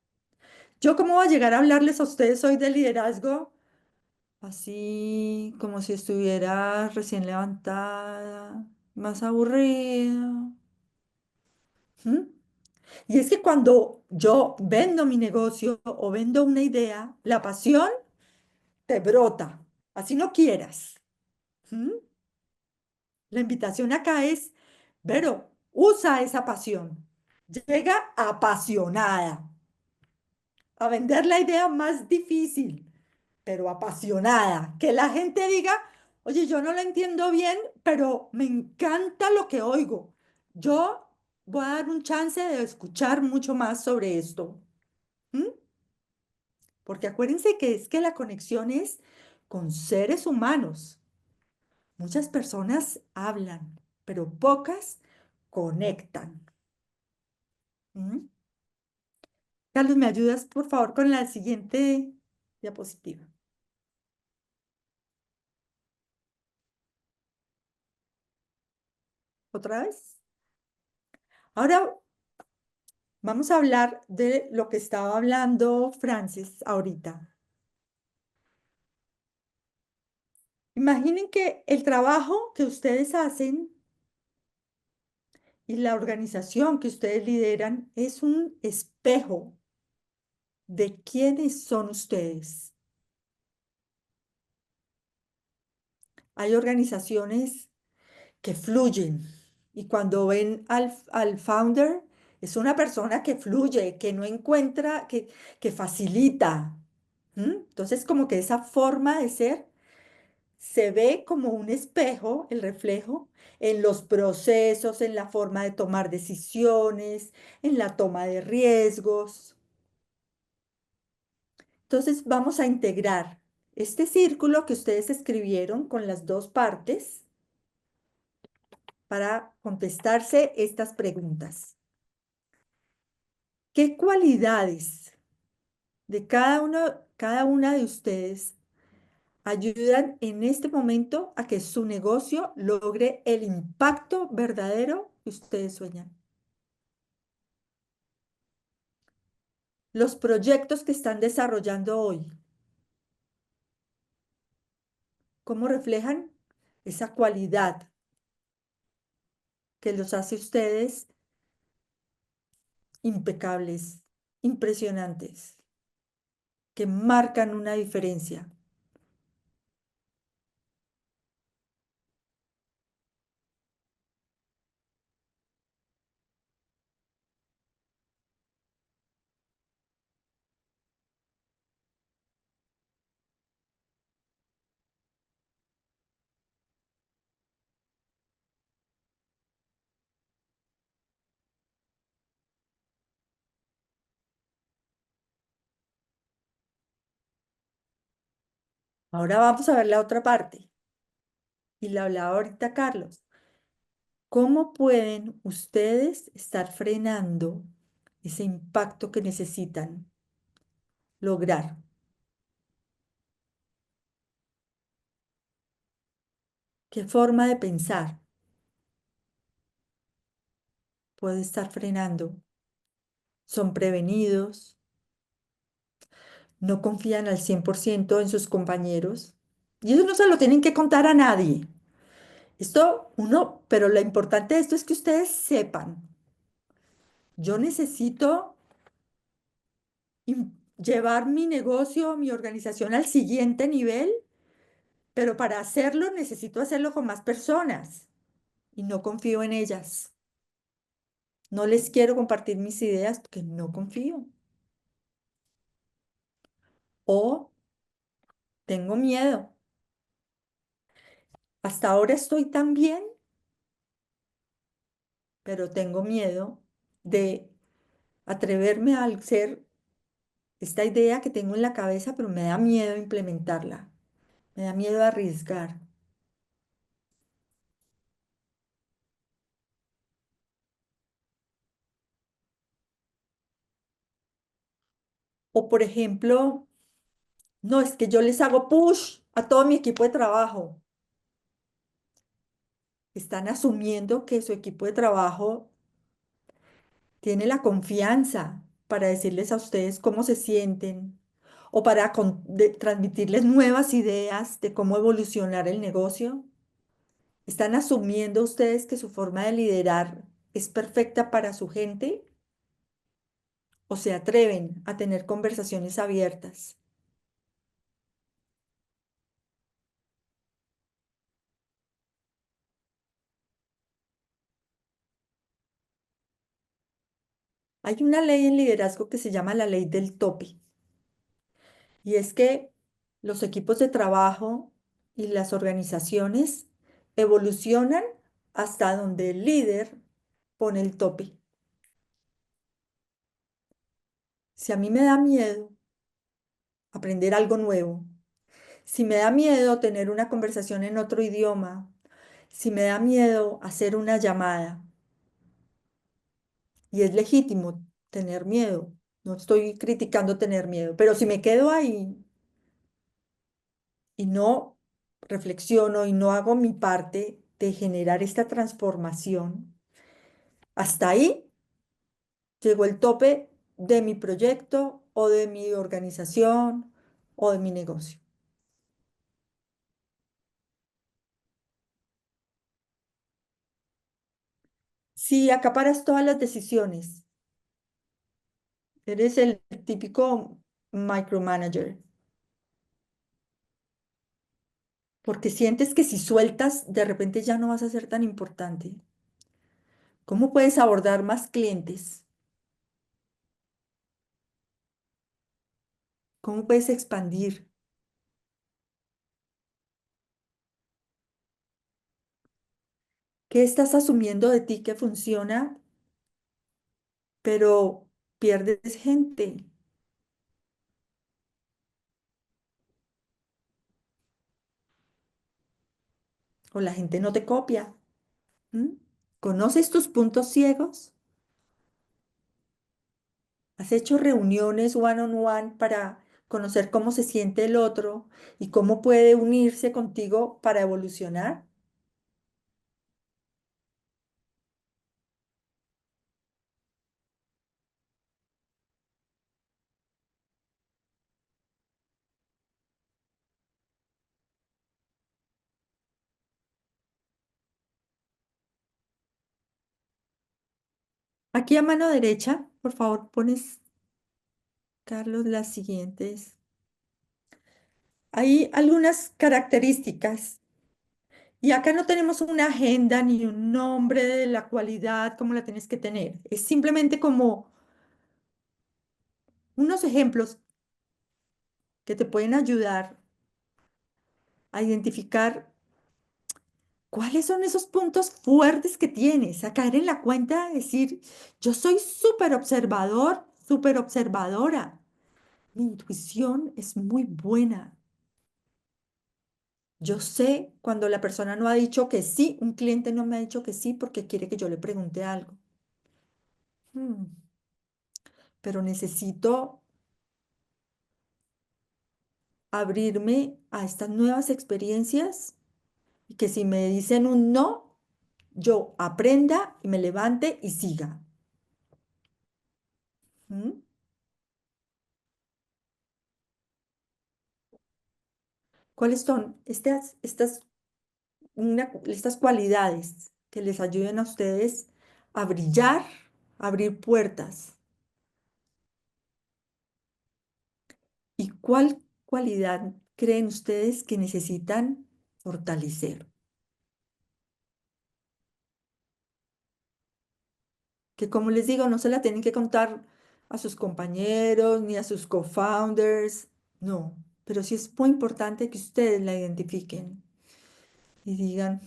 ¿Yo cómo voy a llegar a hablarles a ustedes hoy de liderazgo? Así como si estuviera recién levantada, más aburrida. ¿Mm? Y es que cuando yo vendo mi negocio o vendo una idea, la pasión te brota, así no quieras. ¿Mm? La invitación acá es, Vero, usa esa pasión. Llega apasionada a vender la idea más difícil, pero apasionada. Que la gente diga, oye, yo no lo entiendo bien, pero me encanta lo que oigo. Yo voy a dar un chance de escuchar mucho más sobre esto. ¿Mm? Porque acuérdense que es que la conexión es con seres humanos. Muchas personas hablan, pero pocas conectan. ¿Mm? Carlos, ¿me ayudas por favor con la siguiente diapositiva? ¿Otra vez? Ahora vamos a hablar de lo que estaba hablando Francis ahorita. Imaginen que el trabajo que ustedes hacen y la organización que ustedes lideran es un espejo de quiénes son ustedes. Hay organizaciones que fluyen y cuando ven al founder, es una persona que fluye, que no encuentra, que facilita. ¿Mm? Entonces, como que esa forma de ser se ve como un espejo, el reflejo, en los procesos, en la forma de tomar decisiones, en la toma de riesgos. Entonces vamos a integrar este círculo que ustedes escribieron con las dos partes para contestarse estas preguntas. ¿Qué cualidades de cada una de ustedes ayudan en este momento a que su negocio logre el impacto verdadero que ustedes sueñan? Los proyectos que están desarrollando hoy, ¿cómo reflejan esa cualidad que los hace ustedes impecables, impresionantes, que marcan una diferencia? Ahora vamos a ver la otra parte. Y la hablaba ahorita Carlos. ¿Cómo pueden ustedes estar frenando ese impacto que necesitan lograr? ¿Qué forma de pensar puede estar frenando? ¿Son prevenidos? ¿No confían al 100% en sus compañeros? Y eso no se lo tienen que contar a nadie. Esto uno, pero lo importante de esto es que ustedes sepan, yo necesito llevar mi negocio, mi organización al siguiente nivel, pero para hacerlo necesito hacerlo con más personas y no confío en ellas. No les quiero compartir mis ideas porque no confío. O tengo miedo. Hasta ahora estoy tan bien, pero tengo miedo de atreverme a hacer esta idea que tengo en la cabeza, pero me da miedo implementarla. Me da miedo arriesgar. O por ejemplo, no, es que yo les hago push a todo mi equipo de trabajo. Están asumiendo que su equipo de trabajo tiene la confianza para decirles a ustedes cómo se sienten o para transmitirles nuevas ideas de cómo evolucionar el negocio. ¿Están asumiendo ustedes que su forma de liderar es perfecta para su gente o se atreven a tener conversaciones abiertas? Hay una ley en liderazgo que se llama la ley del tope, y es que los equipos de trabajo y las organizaciones evolucionan hasta donde el líder pone el tope. Si a mí me da miedo aprender algo nuevo, si me da miedo tener una conversación en otro idioma, si me da miedo hacer una llamada, y es legítimo tener miedo, no estoy criticando tener miedo, pero si me quedo ahí y no reflexiono y no hago mi parte de generar esta transformación, hasta ahí llegó el tope de mi proyecto o de mi organización o de mi negocio. Si acaparas todas las decisiones, eres el típico micromanager, porque sientes que si sueltas, de repente ya no vas a ser tan importante. ¿Cómo puedes abordar más clientes? ¿Cómo puedes expandir? ¿Qué estás asumiendo de ti que funciona, pero pierdes gente? O la gente no te copia. ¿Mm? ¿Conoces tus puntos ciegos? ¿Has hecho reuniones one on one para conocer cómo se siente el otro y cómo puede unirse contigo para evolucionar? Aquí a mano derecha, por favor, pones, Carlos, las siguientes. Hay algunas características. Y acá no tenemos una agenda ni un nombre de la cualidad como la tienes que tener. Es simplemente como unos ejemplos que te pueden ayudar a identificar cuáles son esos puntos fuertes que tienes, a caer en la cuenta, decir, yo soy súper observador, súper observadora. Mi intuición es muy buena. Yo sé cuando la persona no ha dicho que sí, un cliente no me ha dicho que sí porque quiere que yo le pregunte algo. Hmm, pero necesito abrirme a estas nuevas experiencias y que si me dicen un no, yo aprenda y me levante y siga. ¿Mm? ¿Cuáles son estas cualidades que les ayuden a ustedes a brillar, a abrir puertas? ¿Y cuál cualidad creen ustedes que necesitan fortalecer? Que como les digo, no se la tienen que contar a sus compañeros ni a sus co-founders, no, pero sí es muy importante que ustedes la identifiquen y digan,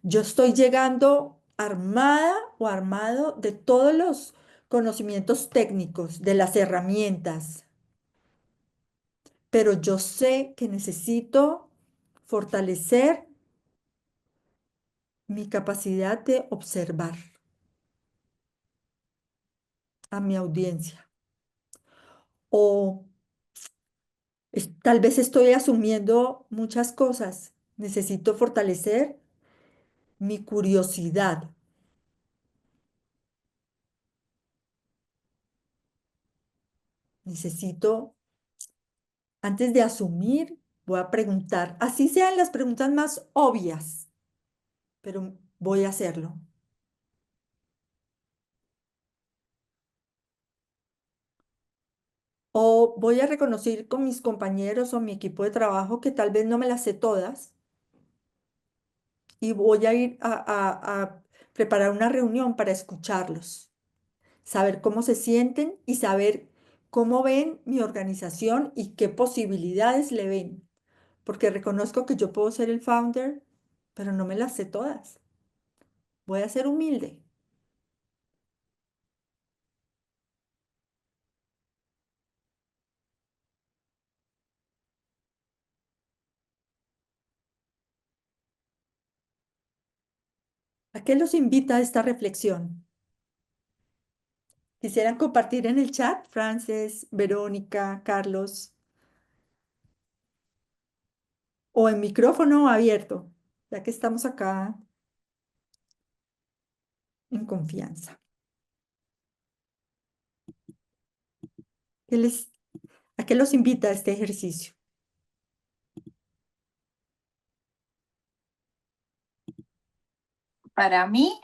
yo estoy llegando armada o armado de todos los conocimientos técnicos, de las herramientas, pero yo sé que necesito fortalecer mi capacidad de observar a mi audiencia. O tal vez estoy asumiendo muchas cosas. Necesito fortalecer mi curiosidad. Necesito, antes de asumir, voy a preguntar, así sean las preguntas más obvias, pero voy a hacerlo. O voy a reconocer con mis compañeros o mi equipo de trabajo que tal vez no me las sé todas y voy a ir a preparar una reunión para escucharlos. saber cómo se sienten y saber cómo ven mi organización y qué posibilidades le ven. Porque reconozco que yo puedo ser el founder, pero no me las sé todas. Voy a ser humilde. ¿A qué los invita esta reflexión? ¿Quisieran compartir en el chat, Frances, Verónica, Carlos, o en micrófono abierto, ya que estamos acá en confianza? ¿Qué les, ¿A qué los invita este ejercicio? Para mí,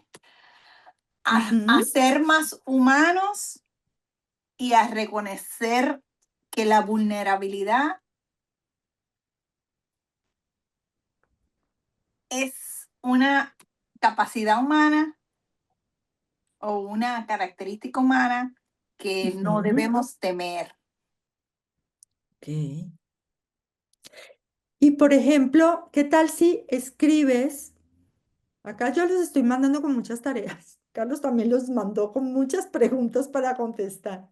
a Ujú. ser más humanos y a reconocer que la vulnerabilidad es una capacidad humana o una característica humana que no Ujú. debemos temer. Ok. Y por ejemplo, ¿qué tal si escribes? Acá yo les estoy mandando con muchas tareas. Carlos también los mandó con muchas preguntas para contestar.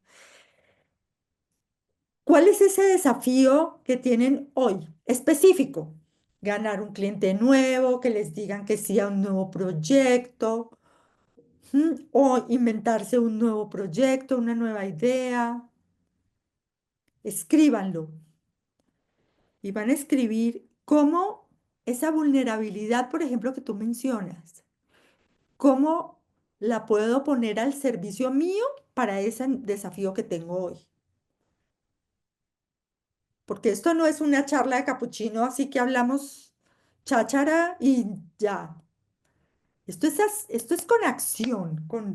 ¿Cuál es ese desafío que tienen hoy? Específico. Ganar un cliente nuevo, que les digan que sí a un nuevo proyecto, o inventarse un nuevo proyecto, una nueva idea. Escríbanlo y van a escribir cómo esa vulnerabilidad, por ejemplo, que tú mencionas, cómo la puedo poner al servicio mío para ese desafío que tengo hoy. Porque esto no es una charla de capuchino, así que hablamos cháchara y ya. Esto es con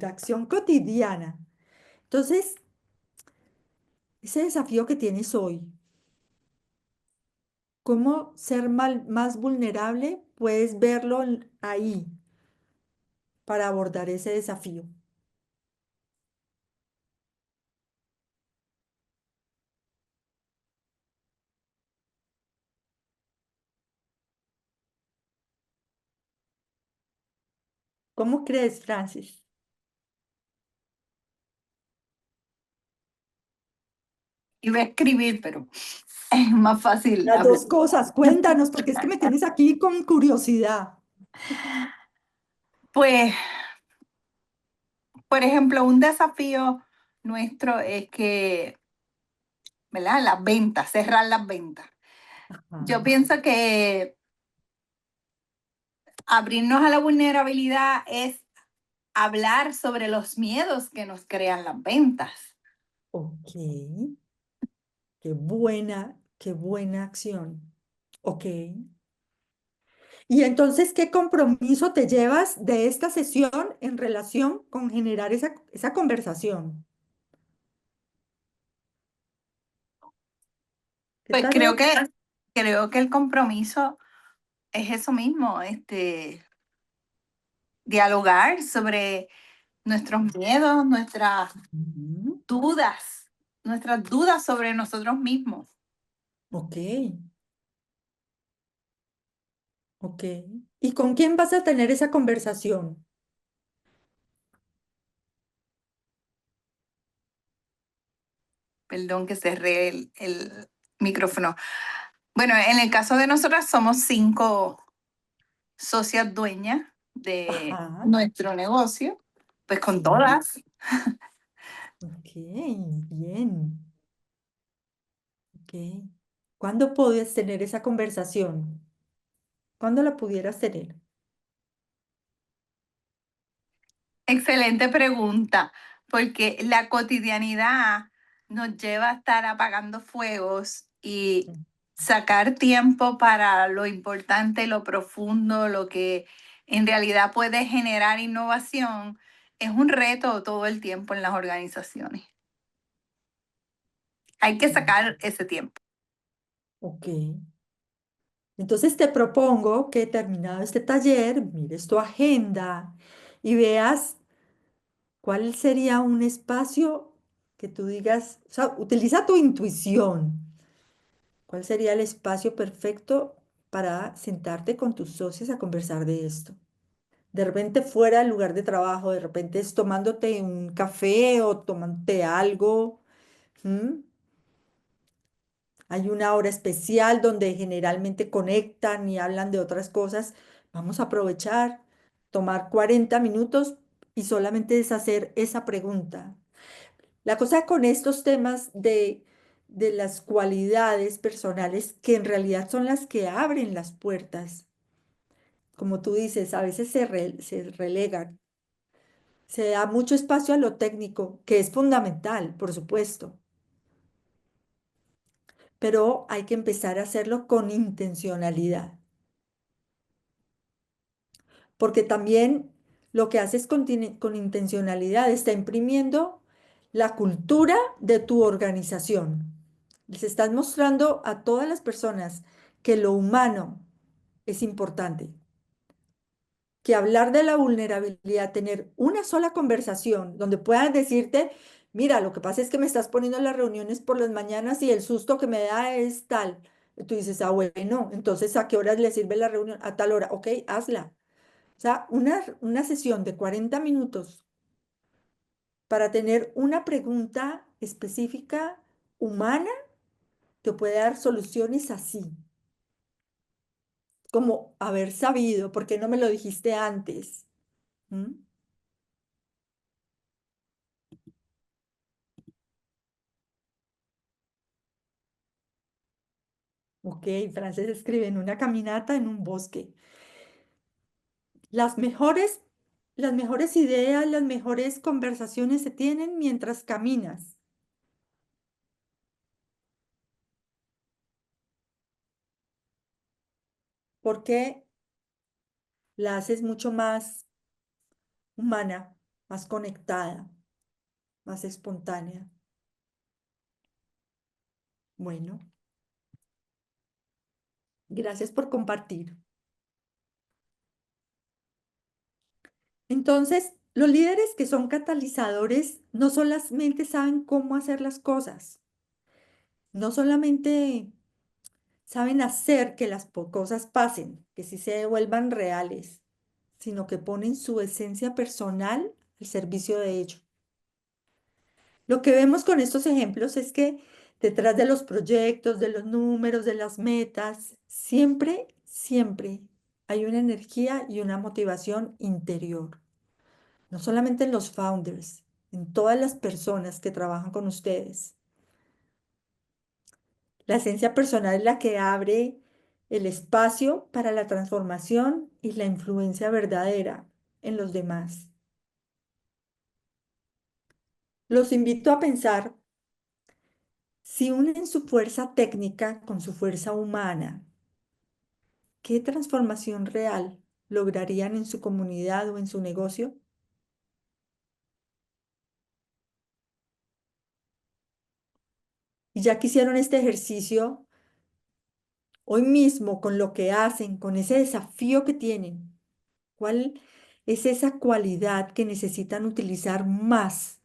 acción cotidiana. Entonces, ese desafío que tienes hoy, cómo ser más vulnerable, puedes verlo ahí para abordar ese desafío. ¿Cómo crees, Francis? Iba a escribir, pero es más fácil Las hablar. dos cosas, cuéntanos, porque es que me tienes aquí con curiosidad. Pues, por ejemplo, un desafío nuestro es que, ¿verdad? Las ventas, cerrar las ventas. Yo Ah, pienso que abrirnos a la vulnerabilidad es hablar sobre los miedos que nos crean las ventas. ok, qué buena acción. Ok. Y entonces, ¿qué compromiso te llevas de esta sesión en relación con generar esa conversación? ¿Qué Pues tarea? creo que el compromiso es eso mismo, dialogar sobre nuestros miedos, Ujú. dudas, nuestras dudas sobre nosotros mismos. Ok, ok. ¿Y con quién vas a tener esa conversación? Perdón que cerré el micrófono. Bueno, en el caso de nosotras somos 5 socias dueñas de Ajá, nuestro negocio, pues con sí. todas. Ok, bien. Ok. ¿Cuándo podías tener esa conversación? ¿Cuándo la pudieras tener? Excelente pregunta, porque la cotidianidad nos lleva a estar apagando fuegos y sacar tiempo para lo importante, lo profundo, lo que en realidad puede generar innovación, es un reto todo el tiempo en las organizaciones. Hay que sacar ese tiempo. Ok. Entonces te propongo que terminado este taller, mires tu agenda y veas ¿Cuál sería un espacio que tú digas, o sea, utiliza tu intuición? ¿Cuál sería el espacio perfecto para sentarte con tus socios a conversar de esto? De repente fuera del lugar de trabajo, de repente es tomándote un café o tomándote algo. ¿M? Hay una hora especial donde generalmente conectan y hablan de otras cosas. Vamos a aprovechar, tomar 40 minutos y solamente es hacer esa pregunta. La cosa con estos temas de las cualidades personales, que en realidad son las que abren las puertas, como tú dices, a veces se relegan. Se da mucho espacio a lo técnico, que es fundamental, por supuesto, pero hay que empezar a hacerlo con intencionalidad, porque también lo que haces con intencionalidad está imprimiendo la cultura de tu organización. Les estás mostrando a todas las personas que lo humano es importante, que hablar de la vulnerabilidad, tener una sola conversación donde puedas decirte, mira, lo que pasa es que me estás poniendo en las reuniones por las mañanas y el susto que me da es tal. Y tú dices, ah, bueno, entonces ¿a qué horas le sirve la reunión? A tal hora, ok, hazla. O sea, una sesión de 40 minutos para tener una pregunta específica humana te puede dar soluciones así, como haber sabido, ¿por qué no me lo dijiste antes? ¿Mm? Ok, Frances escribe en una caminata en un bosque. Las mejores, las mejores ideas, las mejores conversaciones se tienen mientras caminas, porque la haces mucho más humana, más conectada, más espontánea. Bueno, gracias por compartir. Entonces, los líderes que son catalizadores no solamente saben cómo hacer las cosas, no solamente saben hacer que las cosas pasen, que sí se vuelvan reales, sino que ponen su esencia personal al servicio de ello. Lo que vemos con estos ejemplos es que detrás de los proyectos, de los números, de las metas, siempre, siempre hay una energía y una motivación interior. No solamente en los founders, en todas las personas que trabajan con ustedes. La esencia personal es la que abre el espacio para la transformación y la influencia verdadera en los demás. Los invito a pensar si unen su fuerza técnica con su fuerza humana, ¿qué transformación real lograrían en su comunidad o en su negocio? Y ya que hicieron este ejercicio, hoy mismo con lo que hacen, con ese desafío que tienen, ¿cuál es esa cualidad que necesitan utilizar más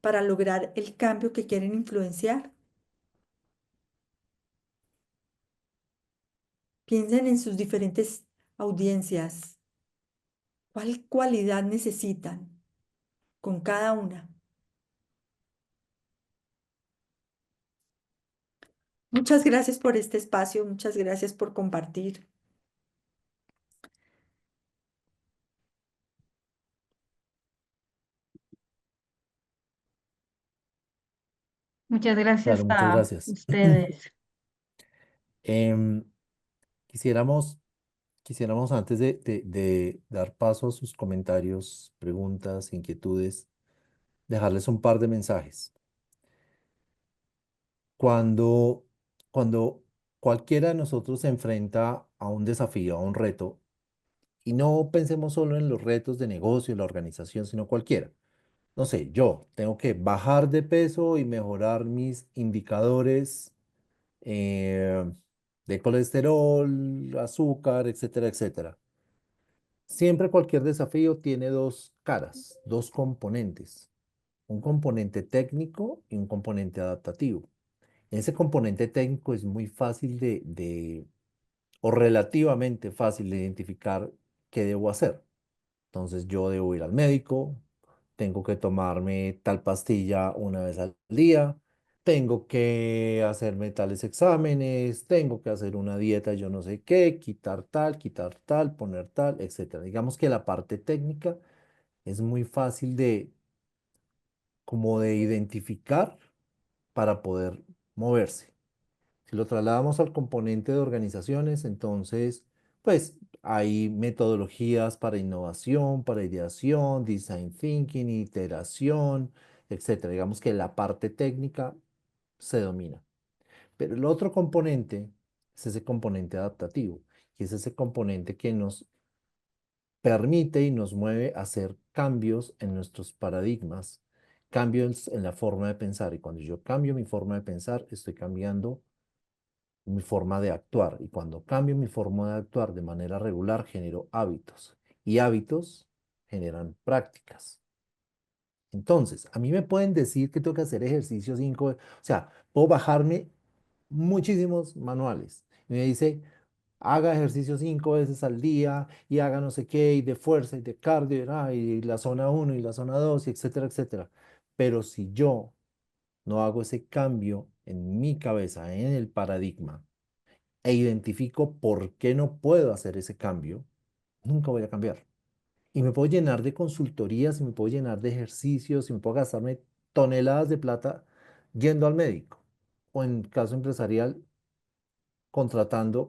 para lograr el cambio que quieren influenciar? Piensen en sus diferentes audiencias. ¿Cuál cualidad necesitan con cada una? Muchas gracias por este espacio, muchas gracias por compartir. Muchas gracias Claro, muchas a gracias. ustedes. Em, quisiéramos, quisiéramos antes de dar paso a sus comentarios, preguntas, inquietudes, dejarles un par de mensajes. Cuando, cuando cualquiera de nosotros se enfrenta a un desafío, a un reto, y no pensemos solo en los retos de negocio, la organización, sino cualquiera. No sé, yo tengo que bajar de peso y mejorar mis indicadores eh, de colesterol, azúcar, etcétera, etcétera. Siempre cualquier desafío tiene dos caras, dos componentes, un componente técnico y un componente adaptativo. Ese componente técnico es muy fácil o relativamente fácil de identificar qué debo hacer. Entonces yo debo ir al médico, tengo que tomarme tal pastilla una vez al día, tengo que hacerme tales exámenes, tengo que hacer una dieta, yo no sé qué, quitar tal, poner tal, etcétera. Digamos que la parte técnica es muy fácil como de identificar para poder moverse. Si lo trasladamos al componente de organizaciones, entonces, pues hay metodologías para innovación, para ideación, design thinking, iteración, etcétera. Digamos que la parte técnica se domina. Pero el otro componente es ese componente adaptativo, y es ese componente que nos permite y nos mueve a hacer cambios en nuestros paradigmas, cambios en la forma de pensar. Y cuando yo cambio mi forma de pensar, estoy cambiando mi forma de actuar. Y cuando cambio mi forma de actuar de manera regular, genero hábitos. Y hábitos generan prácticas. Entonces, a mí me pueden decir que tengo que hacer ejercicio 5, o sea, puedo bajarme muchísimos manuales. Y me dice, haga ejercicio 5 veces al día y haga no sé qué, y de fuerza y de cardio, y la zona 1 y la zona 2 y etcétera, etcétera. Pero si yo no hago ese cambio en mi cabeza, en el paradigma, e identifico por qué no puedo hacer ese cambio, nunca voy a cambiar. Y me puedo llenar de consultorías, y me puedo llenar de ejercicios, y me puedo gastarme toneladas de plata yendo al médico. O en caso empresarial, contratando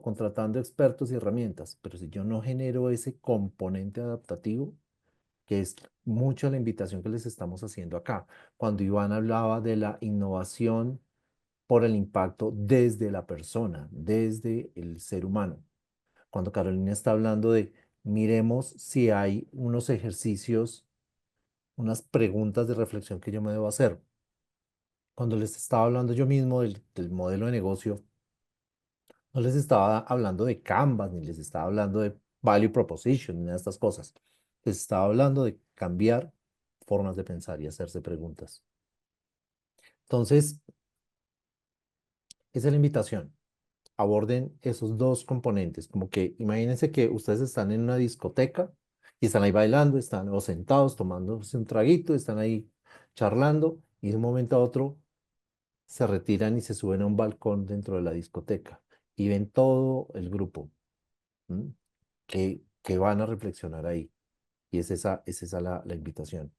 expertos y herramientas. Pero si yo no genero ese componente adaptativo, que es mucho la invitación que les estamos haciendo acá. Cuando Iván hablaba de la innovación por el impacto desde la persona, desde el ser humano. Cuando Carolina está hablando de miremos si hay unos ejercicios, unas preguntas de reflexión que yo me debo hacer. Cuando les estaba hablando yo mismo del modelo de negocio, no les estaba hablando de Canvas, ni les estaba hablando de Value Proposition, ni nada de estas cosas. Les estaba hablando de cambiar formas de pensar y hacerse preguntas. Entonces, esa es la invitación. Aborden esos dos componentes, como que imagínense que ustedes están en una discoteca y están ahí bailando, están o sentados tomándose un traguito, están ahí charlando y de un momento a otro se retiran y se suben a un balcón dentro de la discoteca y ven todo el grupo, ¿m? que van a reflexionar ahí. Y es esa la invitación.